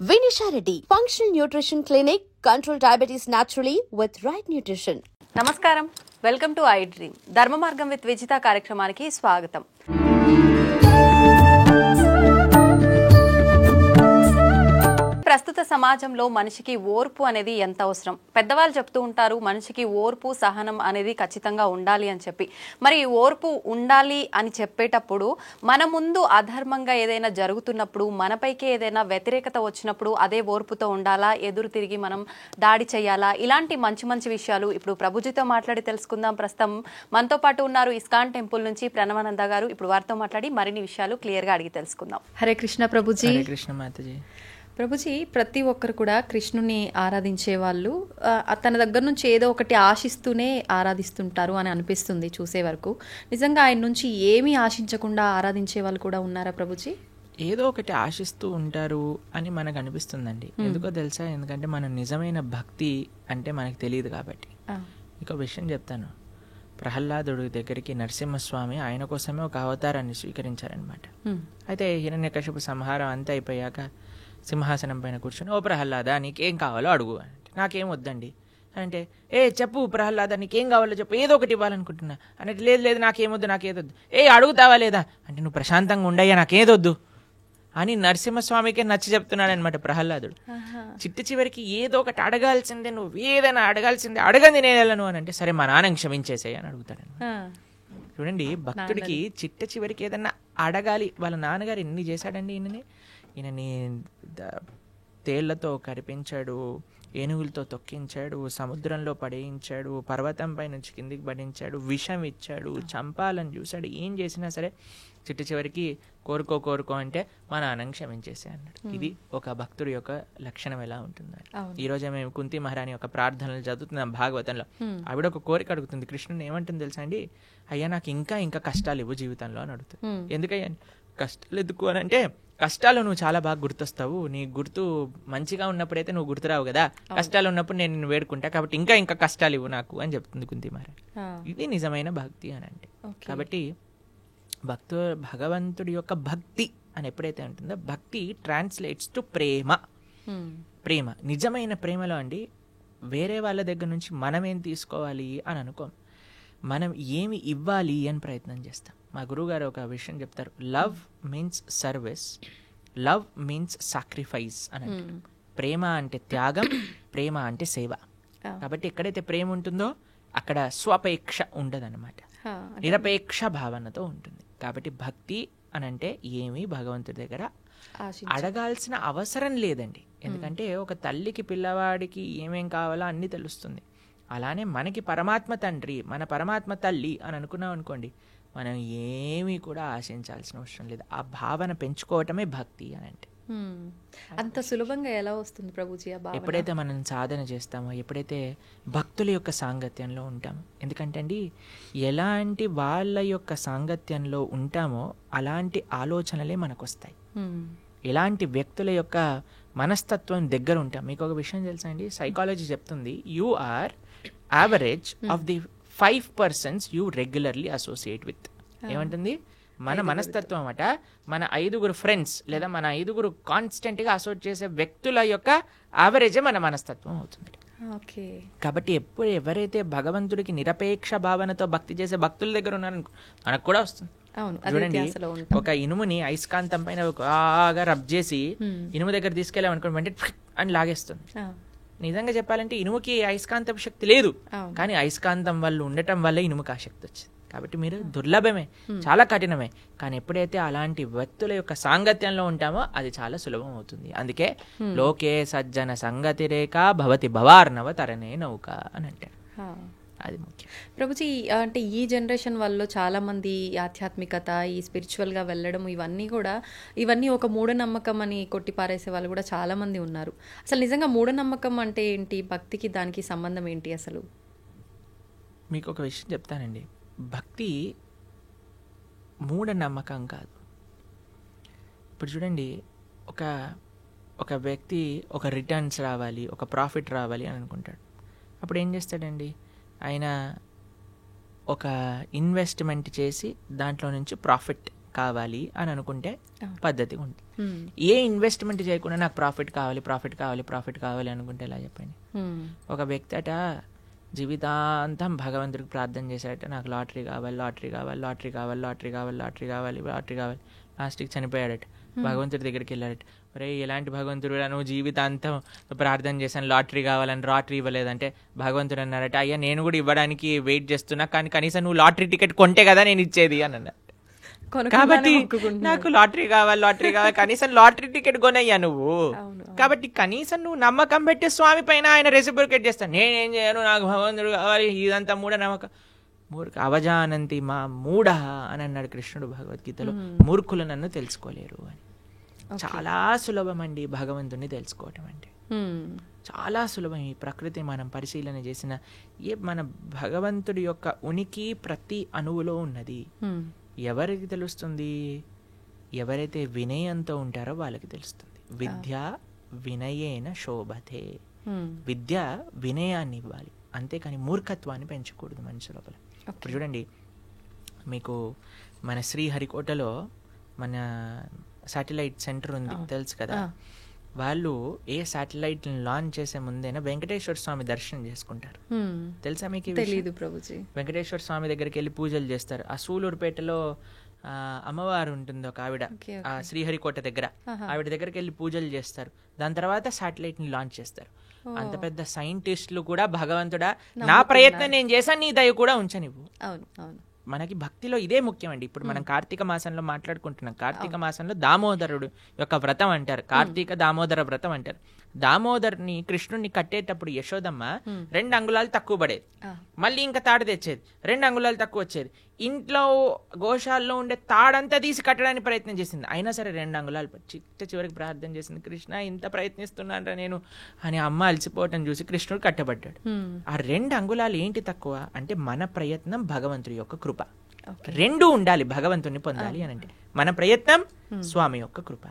Vinisha Reddy, Functional Nutrition Clinic, control diabetes naturally with right nutrition. నమస్కారం, welcome to I dream. ధర్మ మార్గం with Vijitha కార్యక్రమానికి స్వాగతం. ప్రస్తుత సమాజంలో మనిషికి ఓర్పు అనేది ఎంత అవసరం. పెద్దవాళ్ళు చెప్తూ ఉంటారు, మనిషికి ఓర్పు సహనం అనేది ఖచ్చితంగా ఉండాలి అని చెప్పి. మరి ఓర్పు ఉండాలి అని చెప్పేటప్పుడు మన ముందు అధర్మంగా ఏదైనా జరుగుతున్నప్పుడు, మనపైకి ఏదైనా వ్యతిరేకత వచ్చినప్పుడు అదే ఓర్పుతో ఉండాలా, ఎదురు తిరిగి మనం దాడి చేయాలా, ఇలాంటి మంచి మంచి విషయాలు ఇప్పుడు ప్రభుజీతో మాట్లాడి తెలుసుకుందాం. ప్రస్తుతం మనతో పాటు ఉన్నారు ఇస్కాన్ టెంపుల్ నుంచి ప్రణవానంద గారు. ఇప్పుడు వారితో మాట్లాడి మరిన్ని విషయాలు క్లియర్గా అడిగి తెలుసుకుందాం. హరే కృష్ణ ప్రభుజీ. హరే కృష్ణ మాతాజీ. ప్రభుజీ, ప్రతి ఒక్కరు కూడా కృష్ణుని ఆరాధించే వాళ్ళు తన దగ్గర నుంచి ఏదో ఒకటి ఆశిస్తూనే ఆరాధిస్తుంటారు అని అనిపిస్తుంది చూసే వరకు. నిజంగా ఆయన నుంచి ఏమీ ఆశించకుండా ఆరాధించే వాళ్ళు కూడా ఉన్నారా ప్రభుజీ? ఏదో ఒకటి ఆశిస్తూ ఉంటారు అని మనకు అనిపిస్తుందండి. ఎందుకో తెలుసా? ఎందుకంటే మన నిజమైన భక్తి అంటే మనకు తెలియదు కాబట్టి. ఇంకో విషయం చెప్తాను. ప్రహ్లాదుడి దగ్గరికి నరసింహస్వామి ఆయన కోసమే ఒక అవతారాన్ని స్వీకరించారనమాట. అయితే హిరణ్యకశిపు సంహారం అంతా అయిపోయాక సింహాసనం పైన కూర్చొని, ఓ ప్రహ్లాద నీకేం కావాలో అడుగు అంటే, నాకేం వద్దండి అంటే, చెప్పు ప్రహ్లాద నీకేం కావాలో చెప్పు, ఏదో ఒకటి ఇవ్వాలనుకుంటున్నా అంటే, లేదు లేదు నాకేమొద్దు నాకేదొద్దు. అడుగుతావా లేదా అంటే, నువ్వు ప్రశాంతంగా ఉండయ్యా నాకేదొద్దు అని నరసింహస్వామికే నచ్చి చెప్తున్నాడు అనమాట ప్రహ్లాదుడు. చిట్టు చివరికి ఏదో ఒకటి అడగాల్సిందే, నువ్వు ఏదైనా అడగాల్సిందే, అడగంది నేను వెళ్ళను అని అంటే, సరే మా నాన్నని క్షమించేసేయి అని అడుగుతాడు. చూడండి, భక్తుడికి చిట్ట చివరికి ఏదన్నా అడగాలి. వాళ్ళ నాన్నగారు ఎన్ని చేశాడండి ఈయనని తేళ్లతో కరిపించాడు, ఏనుగులతో తొక్కించాడు, సముద్రంలో పడేయించాడు, పర్వతంపై నుంచి కిందికి పడించాడు, విషం ఇచ్చాడు, చంపాలని చూశాడు. ఏం చేసినా సరే చిట్ట చివరికి కోరుకో అంటే మా నాన్నని క్షమించేసే అన్నాడు. ఇది ఒక భక్తుడి యొక్క లక్షణం ఎలా ఉంటుంది. ఈరోజు మేము కుంతి మహారాణి యొక్క ప్రార్థనలు చదువుతున్నాం భాగవతంలో. ఆవిడ ఒక కోరిక అడుగుతుంది కృష్ణుని. ఏమంటుంది తెలుసా అండి? అయ్యా నాకు ఇంకా కష్టాలు ఇవ్వు జీవితంలో అని అడుగుతుంది. ఎందుకయ్యా కష్టాలు ఎందుకు అని అంటే, కష్టాలు నువ్వు చాలా బాగా గుర్తొస్తావు, నీ గుర్తు మంచిగా ఉన్నప్పుడైతే నువ్వు గుర్తురావు కదా, కష్టాలు ఉన్నప్పుడు నేను నిన్ను వేడుకుంటా, కాబట్టి ఇంకా కష్టాలు ఇవ్వు నాకు అని చెప్తుంది కుంతి మహారాణి. ఇది నిజమైన భక్తి అని అంటే. కాబట్టి భగవంతుడి యొక్క భక్తి అని ఎప్పుడైతే ఉంటుందో, భక్తి ట్రాన్స్లేట్స్ టు ప్రేమ. నిజమైన ప్రేమలో అండి వేరే వాళ్ళ దగ్గర నుంచి మనం ఏం తీసుకోవాలి అని అనుకోం, మనం ఏమి ఇవ్వాలి అని ప్రయత్నం చేస్తాం. మా గురువుగారు ఒక విషయం చెప్తారు, love means service, love means sacrifice అని అంటారు. ప్రేమ అంటే త్యాగం, ప్రేమ అంటే సేవ. కాబట్టి ఎక్కడైతే ప్రేమ ఉంటుందో అక్కడ స్వపేక్ష ఉండదన్నమాట, నిరపేక్ష భావనతో ఉంటుంది. కాబట్టి భక్తి అని అంటే ఏమీ భగవంతుడి దగ్గర అడగాల్సిన అవసరం లేదండి. ఎందుకంటే ఒక తల్లికి పిల్లవాడికి ఏమేం కావాలో అన్నీ తెలుస్తుంది. అలానే మనకి పరమాత్మ తండ్రి, మన పరమాత్మ తల్లి అని అనుకున్నాం అనుకోండి, మనం ఏమీ కూడా ఆశించాల్సిన అవసరం లేదు. ఆ భావన పెంచుకోవటమే భక్తి అని అంటే. అంత సులభంగా ఎలా వస్తుంది ప్రభుజీ ఆ భావన? ఎప్పుడైతే మనం సాధన చేస్తామో, ఎప్పుడైతే భక్తుల యొక్క సాంగత్యంలో ఉంటామో. ఎందుకంటే అండి, ఎలాంటి వాళ్ళ యొక్క సాంగత్యంలో ఉంటామో అలాంటి ఆలోచనలే మనకు వస్తాయి. ఎలాంటి వ్యక్తుల యొక్క మనస్తత్వం దగ్గర ఉంటాం. మీకు ఒక విషయం తెలుసా అండి? సైకాలజీ చెప్తుంది, you are average of the 5 persons you regularly associate with. ఏమంటుంది? మన మనస్తత్వం అట మన 5 ఫ్రెండ్స్ లేదా మన 5 కాన్స్టెంట్గా అసోసియేట్ చేసే వ్యక్తుల యొక్క యావరేజే మన మనస్తత్వం అవుతుంది. కాబట్టి ఎవరైతే భగవంతుడికి నిరపేక్ష భావనతో భక్తి చేసే భక్తుల దగ్గర ఉన్నారనుకో, మనకు కూడా వస్తుంది. చూడండి, ఒక ఇనుముని అయస్కాంతం పైన బాగా రబ్ చేసి ఇనుము దగ్గర తీసుకెళ్ళామనుకోండి, వెంటనే అని లాగేస్తుంది. నిజంగా చెప్పాలంటే ఇనుముకి అయస్కాంతం శక్తి లేదు, కానీ అయస్కాంతం వల్ల ఉండటం వల్ల ఇనుముకి ఆ శక్తి వచ్చింది. కాబట్టి మీరు దుర్లభమే, చాలా కఠినమే, కానీ ఎప్పుడైతే అలాంటి వ్యక్తుల యొక్క సాంగత్యంలో ఉంటామో అది చాలా సులభం అవుతుంది. అందుకే లోకే సజ్జన సంగతి రేఖ భవతి భవార్ణవ తరణే నౌక అని అంటారు. అది ముఖ్యం ప్రభుజీ. అంటే ఈ జనరేషన్ వాళ్ళు చాలా మంది ఆధ్యాత్మికత, ఈ స్పిరిచువల్గా వెళ్ళడం, ఇవన్నీ ఒక మూఢనమ్మకం అని కొట్టిపారేసే వాళ్ళు కూడా చాలా మంది ఉన్నారు. అసలు నిజంగా మూఢనమ్మకం అంటే ఏంటి, భక్తికి దానికి సంబంధం ఏంటి అసలు? మీకు ఒక విషయం చెప్తానండి, భక్తి మూఢనమ్మకం కాదు. ఇప్పుడు చూడండి, ఒక వ్యక్తి ఒక రిటర్న్స్ రావాలి, ఒక ప్రాఫిట్ రావాలి అని అనుకుంటాడు. అప్పుడు ఏం చేస్తాడండి? ఆయన ఒక ఇన్వెస్ట్మెంట్ చేసి దాంట్లో నుంచి ప్రాఫిట్ కావాలి అని అనుకుంటే పద్ధతిగా ఉంటుంది. ఏ ఇన్వెస్ట్మెంట్ చేయకుండా నాకు ప్రాఫిట్ కావాలి అనుకుంటే ఎలా చెప్పండి. ఒక వ్యక్తి అట జీవితాంతం భగవంతుడికి ప్రార్థన చేశాడట, నాకు లాటరీ కావాలి, లాస్ట్కి చనిపోయాడట. భగవంతుడి దగ్గరికి వెళ్ళాడట, ఒరే ఎలాంటి భగవంతుడు, నువ్వు జీవితాంతం ప్రార్థన చేశాను లాటరీ కావాలని లాటరీ ఇవ్వలేదంటే భగవంతుడు అన్నారట, అయ్యా నేను కూడా ఇవ్వడానికి వెయిట్ చేస్తున్నా, కానీ కనీసం నువ్వు లాటరీ టికెట్ కొంటే కదా నేను ఇచ్చేది అని అన్నారు. కాబట్టి నాకు లాటరీ కావాలి, కనీసం లాటరీ టికెట్ కొనయ్యా నువ్వు. కాబట్టి కనీసం నువ్వు నమ్మకం పెట్టి స్వామి పైన ఆయన రెసిప్రొకేట్ చేస్తాను, నేనేం చేయను, నాకు భగవంతుడు కావాలి, ఇదంతా మూఢనమ్మకం. అవజానంతి మా మూఢ అని అన్నాడు కృష్ణుడు భగవద్గీతలో. మూర్ఖులు నన్ను తెలుసుకోలేరు అని. చాలా సులభం అండి భగవంతుని తెలుసుకోవటం అంటే, చాలా సులభం. ఈ ప్రకృతి మనం పరిశీలన చేసిన మన భగవంతుడి యొక్క ఉనికి ప్రతి అణువులో ఉన్నది. ఎవరికి తెలుస్తుంది? ఎవరైతే వినయంతో ఉంటారో వాళ్ళకి తెలుస్తుంది. విద్య వినయేన శోభతే. విద్య వినయాన్ని ఇవ్వాలి, అంతేకాని మూర్ఖత్వాన్ని పెంచకూడదు మనిషి లోపల. ఇప్పుడు చూడండి, మీకు మన శ్రీహరికోటలో మన శాటిలైట్ సెంటర్ ఉంది తెలుసు కదా. వాళ్ళు ఏ శాటిలైట్ లాంచ్ చేసే ముందేనా వెంకటేశ్వర స్వామి దర్శనం చేసుకుంటారు. తెలుసా మీకు? తెలీదు ప్రభుజీ. వెంకటేశ్వర స్వామి దగ్గరికి వెళ్ళి పూజలు చేస్తారు. ఆ సూలూరుపేటలో అమ్మవారు ఉంటుంది ఒక ఆవిడ, ఆ శ్రీహరికోట దగ్గర, ఆవిడ దగ్గరికి వెళ్ళి పూజలు చేస్తారు. దాని తర్వాత శాటిలైట్ ని లాంచ్ చేస్తారు. అంత పెద్ద సైంటిస్టులు కూడా భగవంతుడా నా ప్రయత్నం నేను చేశాను, నీ దయ కూడా ఉంచనివ్వు. మనకి భక్తిలో ఇదే ముఖ్యమండి. ఇప్పుడు మనం కార్తీక మాసంలో మాట్లాడుకుంటున్నాం. కార్తీక మాసంలో దామోదరుడు యొక్క వ్రతం అంటారు, కార్తీక దామోదర వ్రతం అంటారు. దామోదర్ని కృష్ణుడిని కట్టేటప్పుడు యశోదమ్మ 2 అంగుళాలు తక్కువ పడేది, మళ్ళీ ఇంకా తాడు తెచ్చేది, 2 అంగుళాలు తక్కువ వచ్చేది. ఇంట్లో గోశాలలో ఉండే తాడంతా తీసి కట్టడానికి ప్రయత్నం చేసింది, అయినా సరే 2 అంగుళాలు చివరికి ప్రార్థన చేసింది, కృష్ణ ఇంత ప్రయత్నిస్తున్నానరా నేను అని. అమ్మ అలసిపోవటం చూసి కృష్ణుడు కట్టబడ్డాడు. ఆ 2 అంగుళాలు ఏంటి తక్కువ అంటే మన ప్రయత్నం, భగవంతుడి యొక్క కృప. 2 ఉండాలి భగవంతుని పొందాలి అని అంటే. మన ప్రయత్నం, స్వామి యొక్క కృప.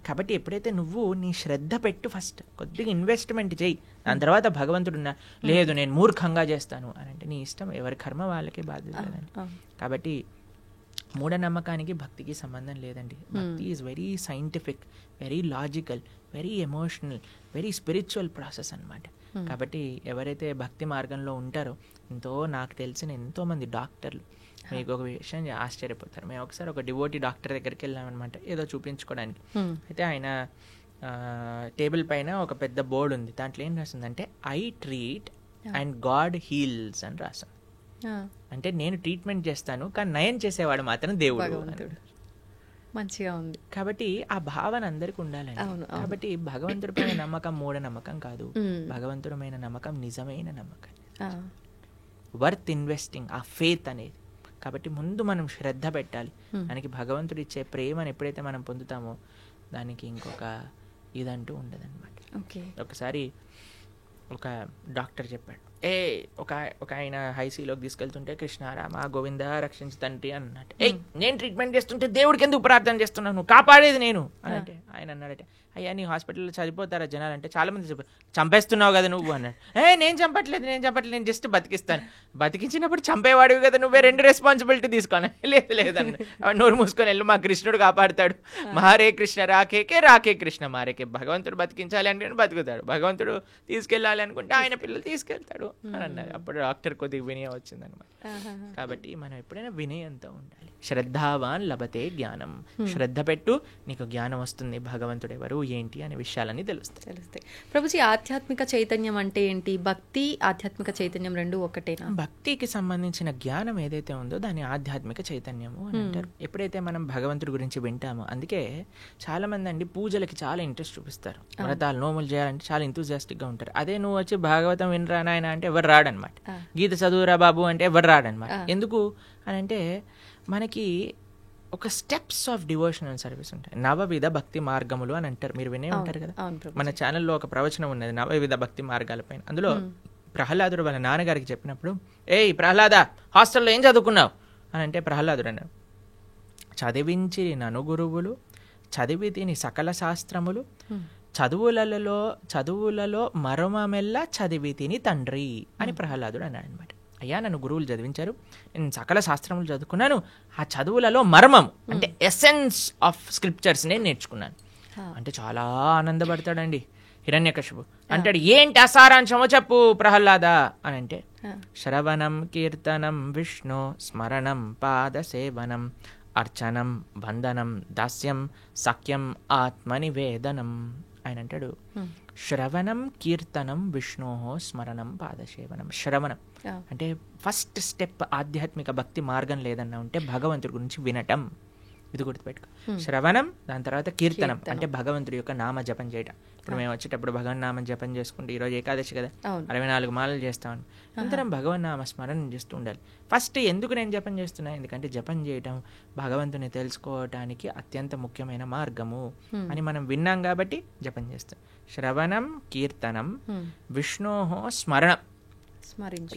కాబట్టి ఎప్పుడైతే నువ్వు నీ శ్రద్ధ పెట్టు, ఫస్ట్ కొద్దిగా ఇన్వెస్ట్మెంట్ చేయి, దాని తర్వాత భగవంతుడున్నా లేదు నేను మూర్ఖంగా చేస్తాను అని అంటే నీ ఇష్టం, ఎవరి కర్మ వాళ్ళకే బాధ్యత లేదండి. కాబట్టి మూఢనమ్మకానికి భక్తికి సంబంధం లేదండి. భక్తి is very scientific, very logical, very emotional, very spiritual process అన్నమాట. కాబట్టి ఎవరైతే భక్తి మార్గంలో ఉంటారో, నాకు తెలిసిన ఎంతో మంది డాక్టర్లు, మీకు ఒక విషయం ఆశ్చర్యపోతారు. మేము ఒకసారి ఒక డివోటీ డాక్టర్ దగ్గరికి వెళ్ళామన్నమాట, ఏదో చూపించుకోవడానికి. అయితే ఆయన టేబుల్ పైన ఒక పెద్ద బోర్డు ఉంది, దాంట్లో ఏం రాసిందంటే I treat and God heals అని రాసింది. అంటే నేను ట్రీట్మెంట్ చేస్తాను కానీ నయం చేసేవాడు మాత్రం దేవుడు. మంచిగా ఉంది. కాబట్టి ఆ భావన అందరికి ఉండాలండి. కాబట్టి భగవంతుడిపైన నమ్మకం మూఢనమ్మకం కాదు, భగవంతుడమైన నమ్మకం నిజమైన నమ్మకం, వర్త్ ఇన్వెస్టింగ్, ఆ ఫేత్ అనేది. కాబట్టి ముందు మనం శ్రద్ధ పెట్టాలి. దానికి భగవంతుడు ఇచ్చే ప్రేమను ఎప్పుడైతే మనం పొందుతామో దానికి ఇంకొక ఇదంటూ ఉండదన్నమాట. ఒకసారి ఒక డాక్టర్ చెప్పాడు, ఒక ఆయన హైసీలోకి తీసుకెళ్తుంటే కృష్ణ రామ గోవింద రక్షించు తండ్రి అన్నట్టు, నేను ట్రీట్మెంట్ చేస్తుంటే దేవుడికి ఎందుకు ప్రార్థన చేస్తున్నాను, కాపాడేది నేను అని అంటే ఆయన అన్నాడట, అయ్యా నీ హాస్పిటల్లో చనిపోతారా జనాలు అంటే చాలా మంది చంపేస్తున్నావు కదా నువ్వు అన్నాడు. నేను చంపట్లేదు, నేను జస్ట్ బతికిస్తాను. బతికించినప్పుడు చంపేవాడివి కదా నువ్వే, 2 రెస్పాన్సిబిలిటీ తీసుకోను. లేదన్న, నోరు మూసుకొని వెళ్ళు, మా కృష్ణుడు కాపాడుతాడు. మారే కృష్ణ రాకే కృష్ణ మారేకే. భగవంతుడు బతికించాలి అంటే బతుకుతాడు, భగవంతుడు తీసుకెళ్ళాలి అనుకుంటే ఆయన పిల్లలు తీసుకెళ్తాడు అని అన్నారు. అప్పుడు డాక్టర్ కొద్దిగా వినయం వచ్చిందనమాట. కాబట్టి మనం ఎప్పుడైనా వినయంతో ఉండాలి. శ్రద్ధావాన్ లభతే జ్ఞానం. శ్రద్ధ పెట్టు, నీకు జ్ఞానం వస్తుంది, భగవంతుడు ఎవరు ఏంటి అనే విషయాలన్నీ తెలుస్తాయి. ప్రభుజీ, ఆధ్యాత్మిక చైతన్యం అంటే ఏంటి? భక్తి, ఆధ్యాత్మిక చైతన్యం రెండు ఒకటేనా? భక్తికి సంబంధించిన జ్ఞానం ఏదైతే ఉందో దాన్ని ఆధ్యాత్మిక చైతన్యము అని అంటారు. ఎప్పుడైతే మనం భగవంతుడి గురించి వింటామో, అందుకే చాలా మంది అండి పూజలకి చాలా ఇంట్రెస్ట్ చూపిస్తారు, వ్రతాలు నోములు చేయాలంటే చాలా ఎంతూజియాస్టిక్ గా ఉంటారు. అదే నువ్వు వచ్చి భాగవతం వినరా నాయన అంటే ఎవరు రాడనమాట, గీత చదువురా బాబు అంటే ఎవరు రాడనమాట. ఎందుకు అని అంటే మనకి ఒక స్టెప్స్ ఆఫ్ డివోషనల్ సర్వీస్ ఉంటాయి. 9 భక్తి మార్గములు అని అంటారు, మీరు వినే ఉంటారు కదా. మన ఛానల్లో ఒక ప్రవచనం ఉన్నది 9 భక్తి మార్గాలపైన. అందులో ప్రహ్లాదుడు వాళ్ళ నాన్నగారికి చెప్పినప్పుడు, ప్రహ్లాద హాస్టల్లో ఏం చదువుకున్నావు అని అంటే ప్రహ్లాదుడు అన్నాడు, చదివించి నను గురువులు చదివి తిని సకల శాస్త్రములు చదువులలో మరొమమెల్ల చదివి తిని తండ్రి అని ప్రహ్లాదుడు అన్నాడు అనమాట. అయ్యా నన్ను గురువులు చదివించారు, నేను సకల శాస్త్రములు చదువుకున్నాను, ఆ చదువులలో మర్మం అంటే ఎసెన్స్ ఆఫ్ స్క్రిప్చర్స్ నేను నేర్చుకున్నాను అంటే చాలా ఆనందపడతాడండి హిరణ్యకశిపు. అంటాడు ఏంటి అసారాంశమో చెప్పు ప్రహ్లాద అని అంటే, శ్రవణం కీర్తనం విష్ణు స్మరణం పాద సేవనం అర్చనం బంధనం దాస్యం సఖ్యం ఆత్మనివేదనం. ఆయన అంటాడు శ్రవణం కీర్తనం విష్ణో స్మరణం పాదసేవనం. శ్రవణం అంటే ఫస్ట్ స్టెప్ ఆధ్యాత్మిక భక్తి మార్గం లేదన్నా ఉంటే భగవంతుడి గురించి వినటం, ఇది గుర్తుపెట్టుకో. శ్రవణం, దాని తర్వాత కీర్తనం అంటే భగవంతుడి యొక్క నామ జపం చేయడం. ఇప్పుడు మేము వచ్చేటప్పుడు భగవన్ నామం జపం చేసుకుంటే ఈరోజు ఏకాదశి కదా, 64 మాలలు చేస్తామని అందరం భగవన్ నామ స్మరణ చేస్తూ ఉండాలి. ఫస్ట్ ఎందుకు నేను జపం చేస్తున్నా, ఎందుకంటే జపం చేయటం భగవంతుని తెలుసుకోవటానికి అత్యంత ముఖ్యమైన మార్గము అని మనం విన్నాం కాబట్టి జపం చేస్తాం. శ్రవణం కీర్తనం విష్ణోహో స్మరణం,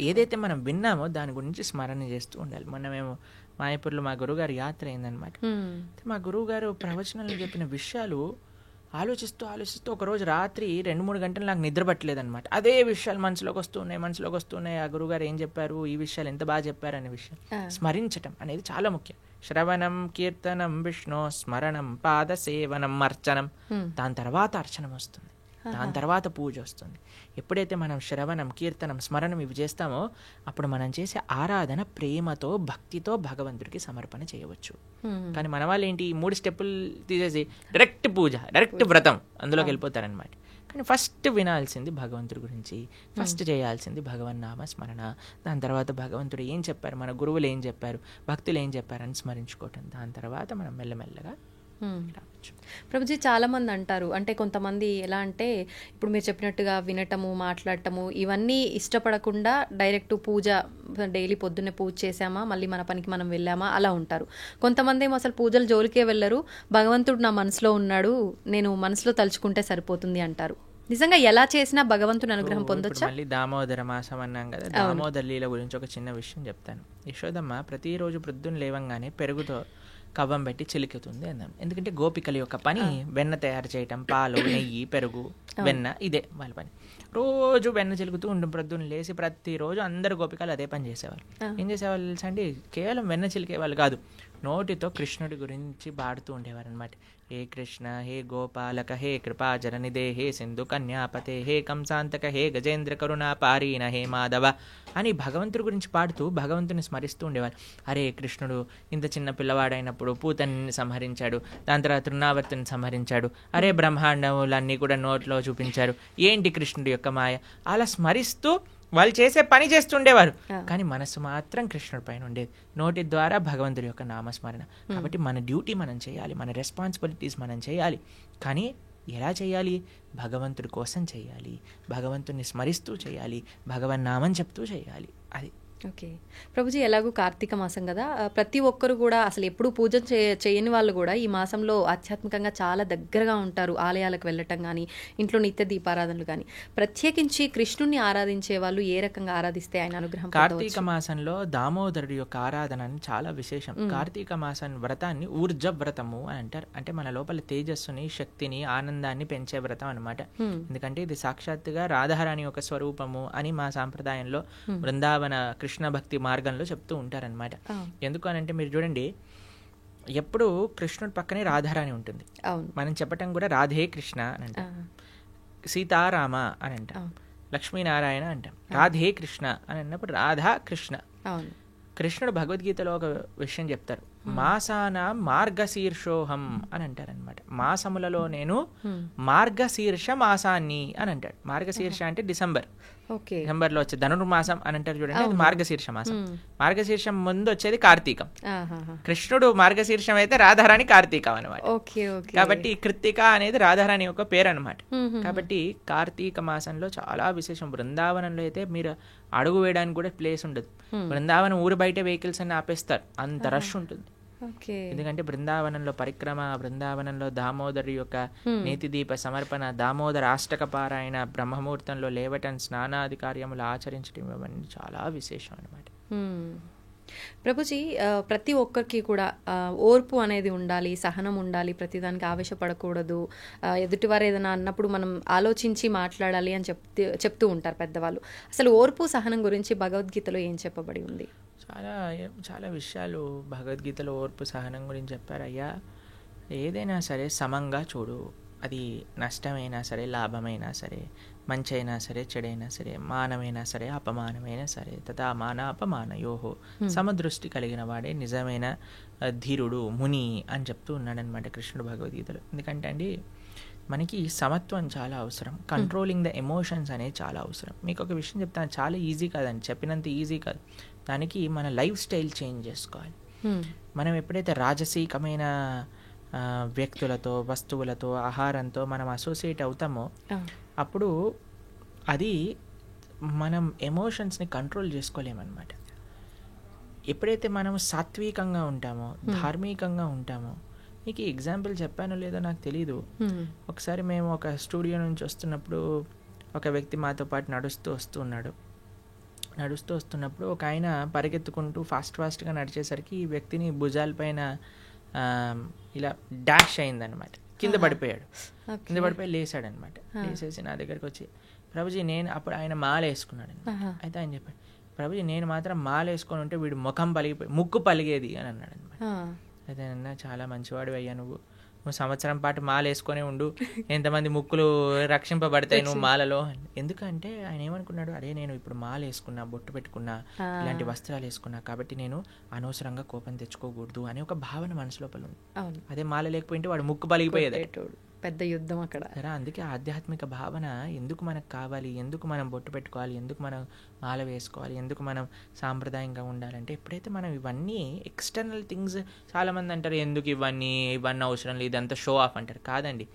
ఏదైతే మనం విన్నామో దాని గురించి స్మరణ చేస్తూ ఉండాలి. మొన్న మేము మాయపూర్లో మా గురువుగారు యాత్ర అయిందనమాట. మా గురువుగారు ప్రవచనాలు చెప్పిన విషయాలు ఆలోచిస్తూ ఒకరోజు రాత్రి 2-3 గంటలు నాకు నిద్ర పట్టలేదనమాట. అదే విషయాలు మనసులోకి వస్తున్నాయి. ఆ గురువుగారు ఏం చెప్పారు, ఈ విషయాలు ఎంత బాగా చెప్పారు అనే విషయం స్మరించటం అనేది చాలా ముఖ్యం. శ్రవణం కీర్తనం విష్ణు స్మరణం పాద సేవనం అర్చనం, దాని తర్వాత అర్చనం వస్తుంది, దాని తర్వాత పూజ వస్తుంది. ఎప్పుడైతే మనం శ్రవణం కీర్తనం స్మరణం ఇవి చేస్తామో అప్పుడు మనం చేసే ఆరాధన ప్రేమతో భక్తితో భగవంతుడికి సమర్పణ చేయవచ్చు. కానీ మన వాళ్ళు ఏంటి, ఈ 3 స్టెప్పులు తీసేసి డైరెక్ట్ పూజ, డైరెక్ట్ వ్రతం అందులోకి వెళ్ళిపోతారనమాట. కానీ ఫస్ట్ వినాల్సింది భగవంతుడి గురించి, ఫస్ట్ చేయాల్సింది భగవన్నామ స్మరణ. దాని తర్వాత భగవంతుడు ఏం చెప్పారు, మన గురువులు ఏం చెప్పారు, భక్తులు ఏం చెప్పారని స్మరించుకోవటం. దాని తర్వాత మనం మెల్లమెల్లగా ప్రభుజీ చాలా మంది అంటారు, అంటే కొంతమంది ఎలా అంటే ఇప్పుడు మీరు చెప్పినట్టుగా వినటము మాట్లాడటము ఇవన్నీ ఇష్టపడకుండా డైరెక్ట్ పూజ, డైలీ పొద్దున్నే పూజ చేసామా మళ్ళీ మన పనికి మనం వెళ్ళామా అలా ఉంటారు. కొంతమంది ఏమో అసలు పూజలు జోలికే వెళ్ళరు, భగవంతుడు నా మనసులో ఉన్నాడు, నేను మనసులో తలుచుకుంటే సరిపోతుంది అంటారు. నిజంగా ఎలా చేసినా భగవంతుని అనుగ్రహం పొందొచ్చా? మళ్ళీ దామోదర మాసం అన్నాం కదా, దామోదర లీల గురించి ఒక చిన్న విషయం చెప్తాను. యశోదమ్మ ప్రతిరోజు ప్రొద్దున లేవంగానే పెరుగుతో కవ్వం పెట్టి చిలుకుతుంది అన్నాం. ఎందుకంటే గోపికల యొక్క పని వెన్న తయారు చేయటం, పాలు నెయ్యి పెరుగు వెన్న, ఇదే వాళ్ళ పని. రోజు వెన్న చిలుకుతూ ఉంటుంది ప్రొద్దున లేసి. ప్రతిరోజు అందరు గోపికలు అదే పని చేసేవాళ్ళు. ఏం చేసేవాళ్ళు తెలుసా అండి, కేవలం వెన్న చిలికే వాళ్ళు కాదు, నోటితో కృష్ణుడి గురించి పాడుతూ ఉండేవారు అనమాట. హే కృష్ణ హే గోపాలక హే కృపాజరనిదే హే సింధు కన్యాపతే హే కంసాంతక హే గజేంద్ర కరుణా పారీన హే మాధవ అని భగవంతుడి గురించి పాడుతూ భగవంతుని స్మరిస్తూ ఉండేవారు. అరే కృష్ణుడు ఇంత చిన్న పిల్లవాడైనప్పుడు పూతని సంహరించాడు, దాని తర్వాత తృణావర్తిని సంహరించాడు, అరే బ్రహ్మాండములన్నీ కూడా నోట్లో చూపించారు, ఏంటి కృష్ణుడి యొక్క మాయ, అలా స్మరిస్తూ వాళ్ళు చేసే పని చేస్తుండేవారు. కానీ మనసు మాత్రం కృష్ణుడి పైన ఉండేది, నోటి ద్వారా భగవంతుడి యొక్క నామస్మరణ. కాబట్టి మన డ్యూటీ మనం చేయాలి, మన రెస్పాన్సిబిలిటీస్ మనం చేయాలి. కానీ ఎలా చేయాలి, భగవంతుడి కోసం చేయాలి, భగవంతుడిని స్మరిస్తూ చేయాలి, భగవన్ నామం చెప్తూ చేయాలి. అది ఓకే ప్రభుజీ, ఎలాగూ కార్తీక మాసం కదా, ప్రతి ఒక్కరు కూడా అసలు ఎప్పుడు పూజ చేయని వాళ్ళు కూడా ఈ మాసంలో ఆధ్యాత్మికంగా చాలా దగ్గరగా ఉంటారు. ఆలయాలకు వెళ్ళటం కానీ, ఇంట్లో నిత్య దీపారాధనలు కానీ. ప్రత్యేకించి కృష్ణుని ఆరాధించే వాళ్ళు ఏ రకంగా ఆరాధిస్తే ఆయన అనుగ్రహం? కార్తీక మాసంలో దామోదరుడి యొక్క ఆరాధన చాలా విశేషం. కార్తీక మాసం వ్రతాన్ని ఊర్జ వ్రతము అని అంటారు. అంటే మన లోపల తేజస్సుని, శక్తిని, ఆనందాన్ని పెంచే వ్రతం అనమాట. ఎందుకంటే ఇది సాక్షాత్తుగా రాధారాణి యొక్క స్వరూపము అని మా సాంప్రదాయంలో బృందావన కృష్ణ భక్తి మార్గంలో చెప్తూ ఉంటారనమాట. ఎందుకు అని అంటే మీరు చూడండి, ఎప్పుడు కృష్ణుడి పక్కనే రాధారాణి ఉంటుంది. మనం చెప్పటం కూడా రాధే కృష్ణ అని అంటాం, సీతారామ అని అంటాం, లక్ష్మీనారాయణ అంటాం. రాధే కృష్ణ అని అన్నప్పుడు రాధా కృష్ణ. కృష్ణుడు భగవద్గీతలో ఒక విషయం చెప్తారు, మాసాన మార్గశీర్షోహం అని అంటారనమాట. మాసములలో నేను మార్గశీర్ష మాసాన్ని అని అంటాడు. మార్గశీర్ష అంటే డిసెంబర్, డిసెంబర్లో వచ్చే ధనుర్మాసం అని అంటారు చూడండి, అది మార్గశీర్ష మాసం. మార్గశీర్షం ముందు వచ్చేది కార్తీకం. కృష్ణుడు మార్గశీర్షం అయితే రాధారాణి కార్తీకం అనమాట. కాబట్టి కృత్తిక అనేది రాధారాణి యొక్క పేరు అనమాట. కాబట్టి కార్తీక మాసంలో చాలా విశేషం. బృందావనంలో అయితే మీరు అడుగు వేయడానికి కూడా ప్లేస్ ఉండదు. బృందావనం ఊరు బయట వెహికల్స్ అన్ని ఆపేస్తారు, అంత రష్ ఉంటుంది. ఎందుకంటే బృందావనంలో పరిక్రమ, బృందావనంలో దామోదరు యొక్క నేతి దీప సమర్పణ, దామోదర అష్టక పారాయణ, బ్రహ్మముహూర్తంలో లేవటం, స్నానాది కార్యములు ఆచరించడం, ఇవన్నీ చాలా విశేషం అనమాట. ప్రభుజీ, ప్రతి ఒక్కరికి కూడా ఓర్పు అనేది ఉండాలి, సహనం ఉండాలి, ప్రతిదానికి ఆవేశపడకూడదు, ఎదుటివారు ఏదైనా అన్నప్పుడు మనం ఆలోచించి మాట్లాడాలి అని చెప్తూ ఉంటారు పెద్దవాళ్ళు. అసలు ఓర్పు సహనం గురించి భగవద్గీతలో ఏం చెప్పబడి ఉంది? చాలా చాలా విషయాలు భగవద్గీతలో ఓర్పు సహనం గురించి చెప్పారయ్యా. ఏదైనా సరే సమంగా చూడు, అది నష్టమైనా సరే లాభమైనా సరే, మంచి అయినా సరే చెడైనా సరే, మానమైనా సరే అపమానమైనా సరే, తథా మాన అపమానయోహో సమదృష్టి కలిగిన వాడే నిజమైన ధీరుడు ముని అని చెప్తూ ఉన్నాడనమాట కృష్ణుడు భగవద్గీతలో. ఎందుకంటే అండి మనకి సమత్వం చాలా అవసరం, కంట్రోలింగ్ ద ఎమోషన్స్ అనేది చాలా అవసరం. మీకు ఒక విషయం చెప్తాను, చాలా ఈజీ కాదండి, చెప్పినంత ఈజీ కాదు. దానికి మన లైఫ్ స్టైల్ చేంజ్ చేసుకోవాలి. మనం ఎప్పుడైతే రాజసీకమైన వ్యక్తులతో, వస్తువులతో, ఆహారంతో మనం అసోసియేట్ అవుతామో అప్పుడు అది మనం ఎమోషన్స్ని కంట్రోల్ చేసుకోలేమన్నమాట. ఎప్పుడైతే మనం సాత్వికంగా ఉంటామో, ధార్మికంగా ఉంటామో, మీకు ఎగ్జాంపుల్ చెప్పానో లేదో నాకు తెలీదు. ఒకసారి మేము ఒక స్టూడియో నుంచి వస్తున్నప్పుడు ఒక వ్యక్తి మాతో పాటు నడుస్తూ వస్తున్నప్పుడు ఒక ఆయన పరిగెత్తుకుంటూ ఫాస్ట్గా నడిచేసరికి ఈ వ్యక్తిని భుజాలపైన ఇలా డాష్ అయిందనమాట. కింద పడిపోయాడు. కింద పడిపోయి లేసాడనమాట. లేసేసి నా దగ్గరికి వచ్చి, ప్రభుజీ నేను, అప్పుడు ఆయన మాల వేసుకున్నాడు. అయితే ఆయన చెప్పాడు, ప్రభుజీ నేను మాత్రం మాల వేసుకొని ఉంటే వీడు ముక్కు పలిగేది అని అన్నాడు అనమాట. అయితే అన్న చాలా మంచివాడు అయ్యా, నువ్వు సంవత్సరం పాటు మాల వేసుకొని ఉండు, ఎంతమంది ముక్కులు రక్షింపబడతాయి నువ్వు మాలలో. ఎందుకంటే ఆయన ఏమనుకున్నాడు, అరే నేను ఇప్పుడు మాల వేసుకున్నా, బొట్టు పెట్టుకున్నా, ఇలాంటి వస్త్రాలు వేసుకున్నా, కాబట్టి నేను అనవసరంగా కోపం తెచ్చుకోకూడదు అనే ఒక భావన మనసు లోపల ఉంది. అదే మాల లేకపోయింటే వాడు ముక్కు పలిగిపోయేది, పెద్ద యుద్ధం అక్కడ. అందుకే ఆధ్యాత్మిక భావన ఎందుకు మనకు కావాలి, ఎందుకు మనం బొట్టు పెట్టుకోవాలి, ఎందుకు మనం మాల వేసుకోవాలి, ఎందుకు మనం సాంప్రదాయంగా ఉండాలంటే ఎప్పుడైతే మనం ఇవన్నీ ఎక్స్టర్నల్ థింగ్స్, చాలామంది అంటారు ఎందుకు ఇవన్నీ అవసరం లేదు, ఇదంతా షో ఆఫ్ అంటారు. కాదండి,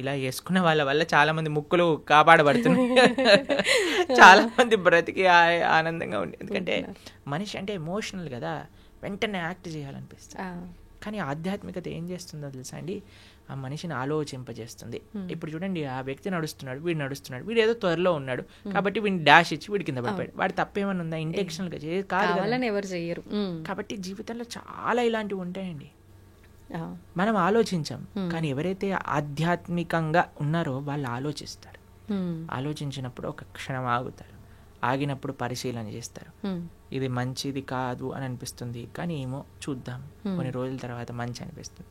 ఇలా వేసుకున్న వాళ్ళ వల్ల చాలా మంది ముక్కులు కాపాడబడుతున్నాయి, చాలా మంది బ్రతికి ఆనందంగా ఉంది. ఎందుకంటే మనిషి అంటే ఎమోషనల్ కదా, వెంటనే యాక్ట్ చేయాలనిపిస్తుంది. కానీ ఆధ్యాత్మికత ఏం చేస్తుందో తెలుసా అండి, ఆ మనిషిని ఆలోచింపజేస్తుంది. ఇప్పుడు చూడండి, ఆ వ్యక్తి నడుస్తున్నాడు, వీడు ఏదో త్వరలో ఉన్నాడు కాబట్టి వీడిని డాష్ ఇచ్చి వీడి కింద పడిపోయాడు. వాడి తప్పేమన్నా ఉందా? ఇంటెన్షనల్ గా కాదు, ఎవరు చేయరు. కాబట్టి జీవితంలో చాలా ఇలాంటివి ఉంటాయండి. మనం ఆలోచించాం, కానీ ఎవరైతే ఆధ్యాత్మికంగా ఉన్నారో వాళ్ళు ఆలోచిస్తారు. ఆలోచించినప్పుడు ఒక క్షణం ఆగుతారు, ఆగినప్పుడు పరిశీలన చేస్తారు. ఇది మంచిది కాదు అని అనిపిస్తుంది, కానీ ఏమో చూద్దాం, కొన్ని రోజుల తర్వాత మంచి అనిపిస్తుంది.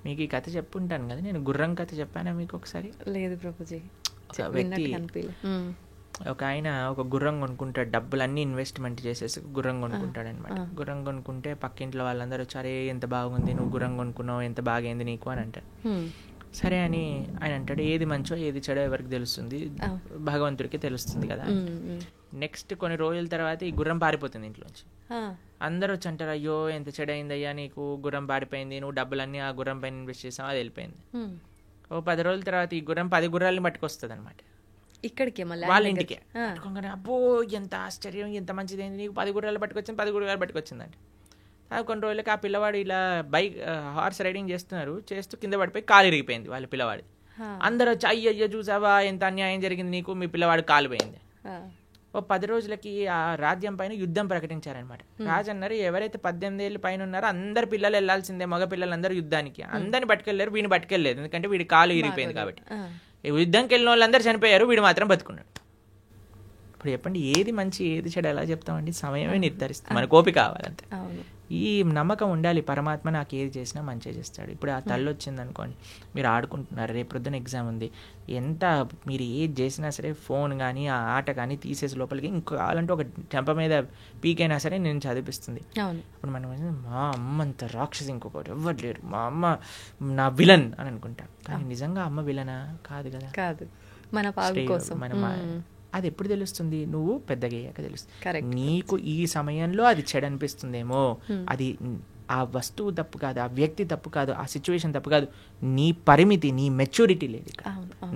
మీకు ఈ కథ చెప్పుంటాను కదా, నేను గుర్రం కథ చెప్పానా మీకు ఒకసారి? లేదు ప్రభుజీ. ఒక వ్యక్తి, ఒక ఆయన ఒక గుర్రం కొనుక్కుంటాడు, డబ్బులన్నీ ఇన్వెస్ట్మెంట్ చేసేసి గుర్రం కొనుక్కుంటాడు అనమాట. గుర్రం కొనుక్కుంటే పక్కింట్లో వాళ్ళందరూ వచ్చారే ఎంత బాగుంది, నువ్వు గుర్రం కొనుక్కున్నావు, ఎంత బాగైంది నీకు అని అంటారు. సరే అని ఆయన అంటాడు, ఏది మంచో ఏది చెడో ఎవరికి తెలుస్తుంది, భగవంతుడికి తెలుస్తుంది కదా. నెక్స్ట్ కొన్ని రోజుల తర్వాత ఈ గుర్రం పారిపోతుంది ఇంట్లోంచి. అందరూ వచ్చి అంటారు, అయ్యో ఎంత చెడైందయ్యా నీకు, గుర్రం పారిపోయింది, నువ్వు డబ్బులన్నీ ఆ గుర్రం పైన ఇన్వెస్ట్ చేసావు, అది వెళ్ళిపోయింది. ఓ 10 రోజుల తర్వాత ఈ గుర్రం 10 గుర్రాలని పట్టుకొస్తుంది అనమాట ఇక్కడికి, వాళ్ళ ఇంటికి. అబ్బో ఎంత ఆశ్చర్యం, ఎంత మంచిదైంది నీకు, 10 గుర్రాలు పట్టుకొచ్చింది, 10 గుర్రాలు పట్టుకొచ్చిందంటే. కొన్ని రోజులకి ఆ పిల్లవాడు ఇలా హార్స్ రైడింగ్ చేస్తూ కింద పడిపోయి కాలు ఇరిగిపోయింది వాళ్ళ పిల్లవాడి. అందరూ వచ్చి అయ్యయ్యో చూసావా ఎంత అన్యాయం జరిగింది నీకు, మీ పిల్లవాడు కాలు పోయింది. ఓ 10 రోజులకి ఆ రాజ్యం పైన యుద్ధం ప్రకటించారనమాట. రాజు అన్నారు, ఎవరైతే 18 ఏళ్ళ పైన ఉన్నారో అందరు పిల్లలు వెళ్లాల్సిందే, మగ పిల్లలందరూ యుద్ధానికి. అందరిని పట్టుకెళ్లారు, వీడిని పట్టుకెళ్ళలేదు, ఎందుకంటే వీడి కాలు ఇరిగిపోయింది కాబట్టి. యుద్ధంకి వెళ్ళిన వాళ్ళందరూ చనిపోయారు, వీడు మాత్రం బతుకున్నాడు. ఇప్పుడు చెప్పండి, ఏది మంచి ఏది చెడు ఎలా చెప్తామండి? సమయమే నిర్ధారిస్తుంది, మనకు ఓపిక కావాలంతే. ఈ నమ్మకం ఉండాలి, పరమాత్మ నాకు ఏది చేసినా మంచిగా చేస్తాడు. ఇప్పుడు ఆ తల్లి వచ్చింది అనుకోండి, మీరు ఆడుకుంటున్నారు, రేపు ప్రొద్దున ఎగ్జామ్ ఉంది, ఎంత మీరు ఏది చేసినా సరే ఫోన్ కానీ ఆ ఆట కానీ తీసేసి లోపలికి ఇంకో కావాలంటే ఒక చెంప మీద పీకైనా సరే నేను చదివిస్తుంది. ఇప్పుడు మనం మా అమ్మ అంత రాక్షసి ఇంకొకటి ఎవ్వరు లేరు, మా అమ్మ నా విలన్ అని అనుకుంటాం. కానీ నిజంగా అమ్మ విలనా? కాదు కదా, కాదు, మన పాలు కోసం. అది ఎప్పుడు తెలుస్తుంది? నువ్వు పెద్దగా అయ్యాక తెలుస్తుంది. నీకు ఈ సమయంలో అది చెడు అనిపిస్తుందేమో, అది ఆ వస్తువు తప్పు కాదు, ఆ వ్యక్తి తప్పు కాదు, ఆ సిచ్యువేషన్ తప్పు కాదు, నీ పరిమితి, నీ మెచ్యూరిటీ లేదు.